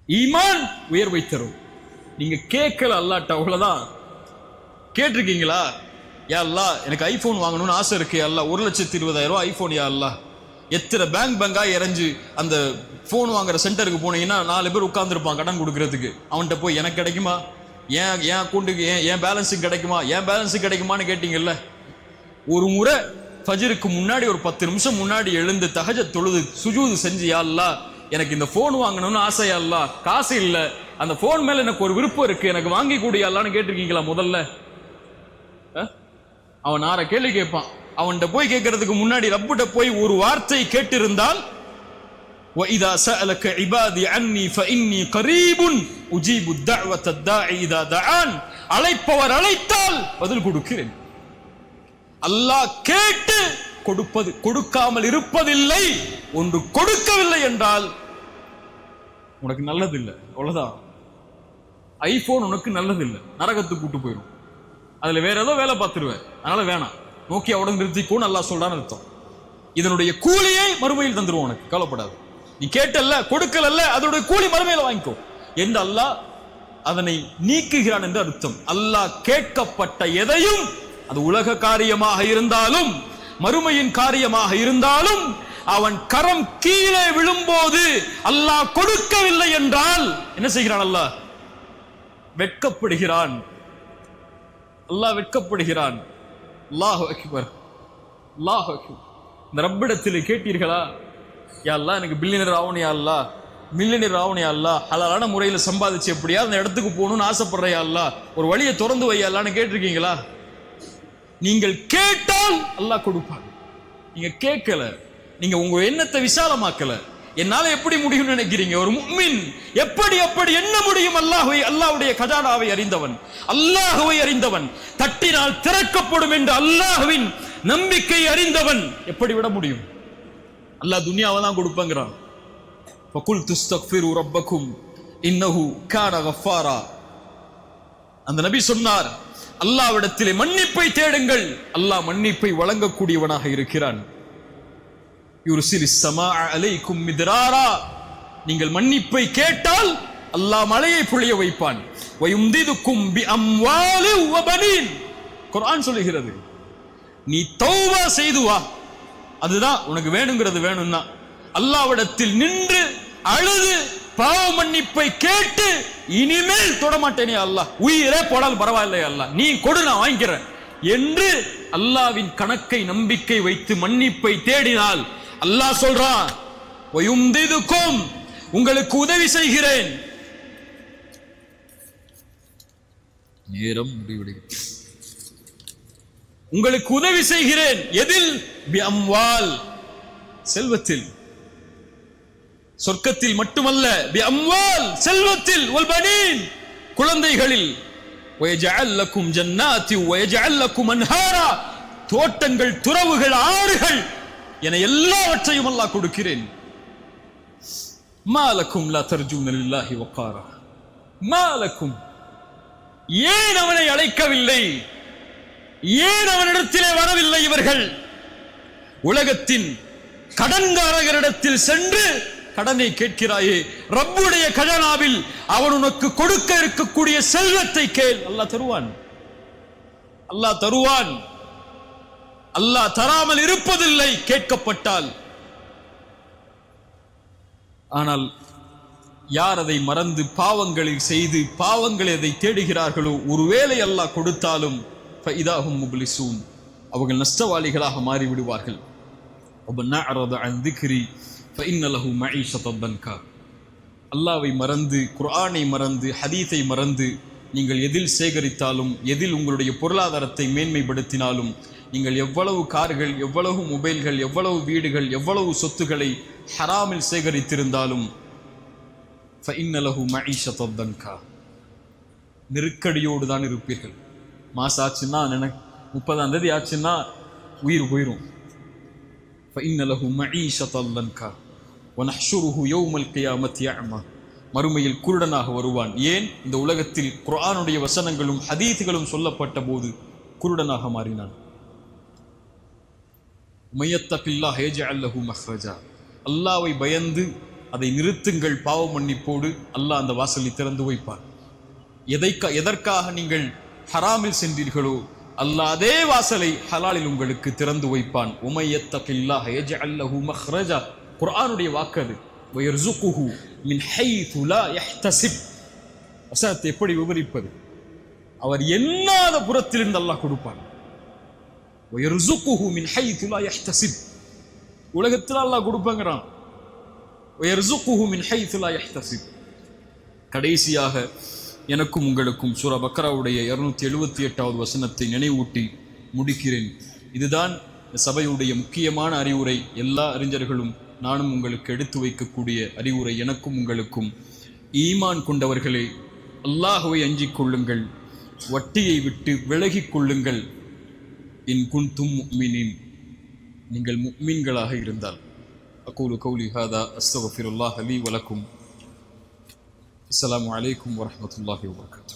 ஈமான் உயர்வை தரும். நீங்க கேட்கல அல்லாஹ்ட்ட, அவ்வளவுதான். கேட்டிருக்கீங்களா? யா அல்லாஹ் எனக்கு ஐபோன் வாங்கணும்னு ஆசை இருக்கு, யா அல்லாஹ் 1,20,000 ஐபோன், யா அல்லாஹ். எத்தனை பேங்கா இறஞ்சு அந்த போன் வாங்குற சென்டருக்கு போனீங்கன்னா 4 பேர் உட்கார்ந்துருப்பான் கடன் கொடுக்கறதுக்கு. அவன்கிட்ட போய் எனக்கு கிடைக்குமா, ஏன் அக்கௌண்ட்டுக்கு ஏன் பேலன்ஸுக்கு கிடைக்குமா, ஏன் பேலன்ஸுக்கு கிடைக்குமான்னு கேட்டீங்கல்ல. ஒரு முறை ஃபஜ்ருக்கு முன்னாடி ஒரு 10 நிமிஷம் முன்னாடி எழுந்து தஹஜ்ஜத் தொழுது சுஜூது செஞ்சு, யா அல்லாஹ் எனக்கு இந்த போன் வாங்கணும்னு ஆசை, யா அல்லாஹ் காசு இல்ல, அந்த போன் மேல எனக்கு ஒரு விருப்பம் இருக்கு, எனக்கு வாங்கி கூடிய அல்லான்னு கேட்டிருக்கீங்களா? முதல்ல அவன் 6 கேள்வி கேட்பான். அவன்கிட்ட போய் கேட்கறதுக்கு முன்னாடி ரப்பிட்ட போய் ஒரு வார்த்தை கேட்டிருந்தால், وَإِذَا سَأَلَكَ عِبَادِي عَنِّي فَإِنِّي قَرِيبٌ أُجِيبُ الدَّعْوَةَ الدَّاعِي إِذَا دَعَانِ. அழைப்பவர் அழைத்தால் பதில் கொடுக்கிறேன். அல்லாஹ் கேட்டு கொடுக்காமல் இருப்பதில்லை. ஒன்று கொடுக்கவில்லை என்றால் உனக்கு நல்லதில்லை, அவ்வளவுதான். ஐபோன் உனக்கு நல்லதில்லை, நரகத்துக்கு கூட்டு போயிடும். அதுல வேற ஏதோ வேலை பார்த்துருவேன், அதனால வேணாம், நோக்கியாவோட நிறுத்திக்கோன்னு அல்லாஹ் சொல்றான்னு அர்த்தம். இதனுடைய கூலியை மறுமையில் தந்துருவோம், உனக்கு கவலைப்படாது. நீ கேட்டல்ல, கொடுக்கலல்ல, அதனுடைய கூலி மறுமையில வாங்கிக்கோ என்று அல்லாஹ் அதனை நீக்குகிறான் என்று அர்த்தம். அல்லாஹ் கேட்கப்பட்ட எதையும், அது உலக காரியமாக இருந்தாலும் மறுமையின் காரியமாக இருந்தாலும் அவன் கரம் கீழே விழும்போது அல்லாஹ் கொடுக்கவில்லை என்றால் என்ன செய்கிறான்? அல்லாஹ் வெட்கப்படுகிறான். அல்லாஹ் வெட்கப்படுகிறான். அல்லாஹு அக்பர், அல்லாஹு அக்பர். இந்த ரப்பிடத்தில் கேட்டீர்களா, யா அல்லாஹ் எனக்கு பில்லியனர் ஆகணும், யா அல்லாஹ் மில்லியனர் ஆகணும், யா அல்லாஹ் ஹலாலான முறையில் சம்பாதிச்சு எப்படியா அந்த இடத்துக்கு போகணும்னு ஆசைப்படுற, யா அல்லாஹ் ஒரு வழியை திறந்து வை யா அல்லாஹ்னு கேட்டிருக்கீங்களா? நீங்கள் கேட்டால் அல்லாஹ் கொடுப்பான். நீங்க கேட்கல, நீங்க உங்க எண்ணத்தை விசாலமாக்கல. என்னால எப்படி முடியும் நினைக்கிறீங்க? ஒரு முஃமின் எப்படி என்ன முடியும்? அல்லாஹ்வுடைய கஜானாவை அறிந்தவன், அல்லாஹ்வை அறிந்தவன், தட்டினால் திறக்கப்படும் என்று அல்லாஹ்வின் நம்பிக்கை அறிந்தவன் எப்படி விட முடியும்? அல்லாஹ் துனியாவை தான் கொடுப்பங்கிறான். ஃபகுல் துஸ்தக்ஃபிரு ரப்பக்கும் இன்னஹு கான கஃபாரா. அந்த நபி சொன்னார், அல்லாஹ்விடத்திலே மன்னிப்பை தேடுங்கள், அல்லாஹ் மன்னிப்பை வழங்கக்கூடியவனாக இருக்கிறான். யுர்சிலிஸ் ஸமாஅ அலைக்கும் மித்ராரா. நீங்கள் மன்னிப்பை கேட்டால் அல்லாஹ் மழையை பொழிய வைப்பான். வயும்திதுக்கும் பிஅம்வாலி வபனீன். குர்ஆன் சொல்லுகிறது, நீ தௌபா செய்து வா, அதுதான் உனக்கு வேணுங்கிறது வேணும்னா அல்லாஹ்விடத்தில் நின்று அழுது பாவ மன்னிப்பை கேட்டு இனிமேல் தொடமாட்டேனே அல்லாஹ், உயிரே போடால் பரவாயில்லை அல்லாஹ், நீ கொடு நான் வாங்கிக்கிறேன் என்று அல்லாஹ்வின் கணக்கை நம்பிக்கை வைத்து மன்னிப்பை தேடினால் அல்லாஹ் சொல்றான், வயும்திதுக்கும் உங்களுக்கு உதவி செய்கிறேன். நேரம் முடிவடைகிறது. உங்களுக்கு உதவி செய்கிறேன். எதில்? பிஅம்வால், செல்வத்தில். சொர்க்கத்தில் மட்டுமல்ல, பிஅம்வால், செல்வத்தில், வல்பனீன், குழந்தைகளில். வயஜஅல் லக்கும் ஜன்னாத்தி வயஜஅல் லக்கும் அன்ஹாரா, தோட்டங்கள், துறவுகள், ஆறுகள் என எல்லாவற்றையும் அல்லாஹ் கொடுக்கிறேன். மாலக்கும் லா தர்ஜூன லில்லாஹி வகாரா. மாலக்கும், ஏன் அவனை அழைக்கவில்லை? ஏன் அவனிடத்திலே வரவில்லை இவர்கள்? உலகத்தின் கடன்காரரிடத்தில் சென்று கடனை கேட்கிறாயே, ரப்புடைய கஜானாவில் அவன் உனக்கு கொடுக்க இருக்கக்கூடிய செல்வத்தை கேள், அல்லாஹ் தருவான். அல்லாஹ் தருவான். அல்லாஹ் தராமல் இருப்பதில்லை கேட்கப்பட்டால். ஆனால் யார் அதை மறந்து பாவங்களில் செய்து பாவங்களை அதை தேடுகிறார்களோ, ஒருவேளை அல்லாஹ் கொடுத்தாலும் ஃபஇதாஹும் முப்லிசூன், அவர்கள் நஷ்டவாளிகளாக மாறிவிடுவார்கள். வமன் அஅரத அன் திக்ரி ஃபஇன்ன லஹு மஈஷத்தன் தன்கா. அல்லாஹ்வை மறந்து, குர்ஆனை மறந்து, ஹதீஸை மறந்து நீங்கள் எதில் சேகரித்தாலும், எதில் உங்களுடைய பொருளாதாரத்தை மேன்மைப்படுத்தினாலும், நீங்கள் எவ்வளவு கார்கள், எவ்வளவு மொபைல்கள், எவ்வளவு வீடுகள், எவ்வளவு சொத்துக்களை ஹராமில் சேகரித்திருந்தாலும் ஃபஇன்ன லஹு மஈஷத்தன் தன்கா, நெருக்கடியோடு தான் இருப்பீர்கள். மாசம் ஆச்சுன்னா, 30ஆம் தேதி ஆச்சுன்னா உயிர் போயிடும். فإن له معيشة ضنكا ونحشره يوم القيامة أعمى. மறுமையில் குருடனாக வருவான். ஏன்? இந்த உலகத்தில் குர்ஆனுடைய வசனங்களும் ஹதீஸ்களும் சொல்லப்பட்ட போது குருடனாக மாறினான். மையத்தகில்லாஹ் யஜஅல் லஹு மஹ்ரஜா. அல்லாஹ்வை பயந்து அதை நிறுத்துங்கள், பாவ மன்னிப்போடு அல்லாஹ் அந்த வாசலை திறந்து வைப்பான். எதற்காக நீங்கள் ஹராமில் சென்றீர்களோ அல்லாஹ் அதே வாசலை ஹலாலில் உங்களுக்கு திறந்து வைப்பான். உமையத்தகில்லாஹ யஜஅல் லஹு மஹ்ரஜா. குர்ஆனுடைய வாக்கு அது. வயர்ஸுகுஹு மின் ஹைது லா யஹ்தஸிப். வசனத்தை எப்படி விவரிப்பது? அவர் எண்ணாத புறத்திலிருந்து அல்லாஹ் கொடுப்பான். வயர்ஸுகுஹு மின் ஹைது லா யஹ்தஸிப். உலகத்தில் அல்லாஹ் கொடுப்பாங்கறான். வயர்ஸுகுஹு மின் ஹைது லா யஹ்தஸிப். கடைசியாக எனக்கும் உங்களுக்கும் சூரா பக்ராவுடைய 278வது வசனத்தை நினைவூட்டி முடிக்கிறேன். இதுதான் சபையுடைய முக்கியமான அறிவுரை. எல்லா அறிஞர்களும் நானும் உங்களுக்கு எடுத்து வைக்கக்கூடிய அறிவுரை. எனக்கும் உங்களுக்கும், ஈமான் கொண்டவர்களே, அல்லாஹ்வை அஞ்சிக் கொள்ளுங்கள், வட்டியை விட்டு விலகிக் கொள்ளுங்கள். இன் குன்தும் முஃமினீன், நீங்கள் முஃமின்களாக இருந்தால். அகூலு கௌலி ஹாதா அஸ்தக்ஃபிருல்லாஹ் லீ வலக்கும். அஸ்ஸலாமு அலைக்கும் வரஹ்மத்துல்லாஹி வபரகாத்துஹு.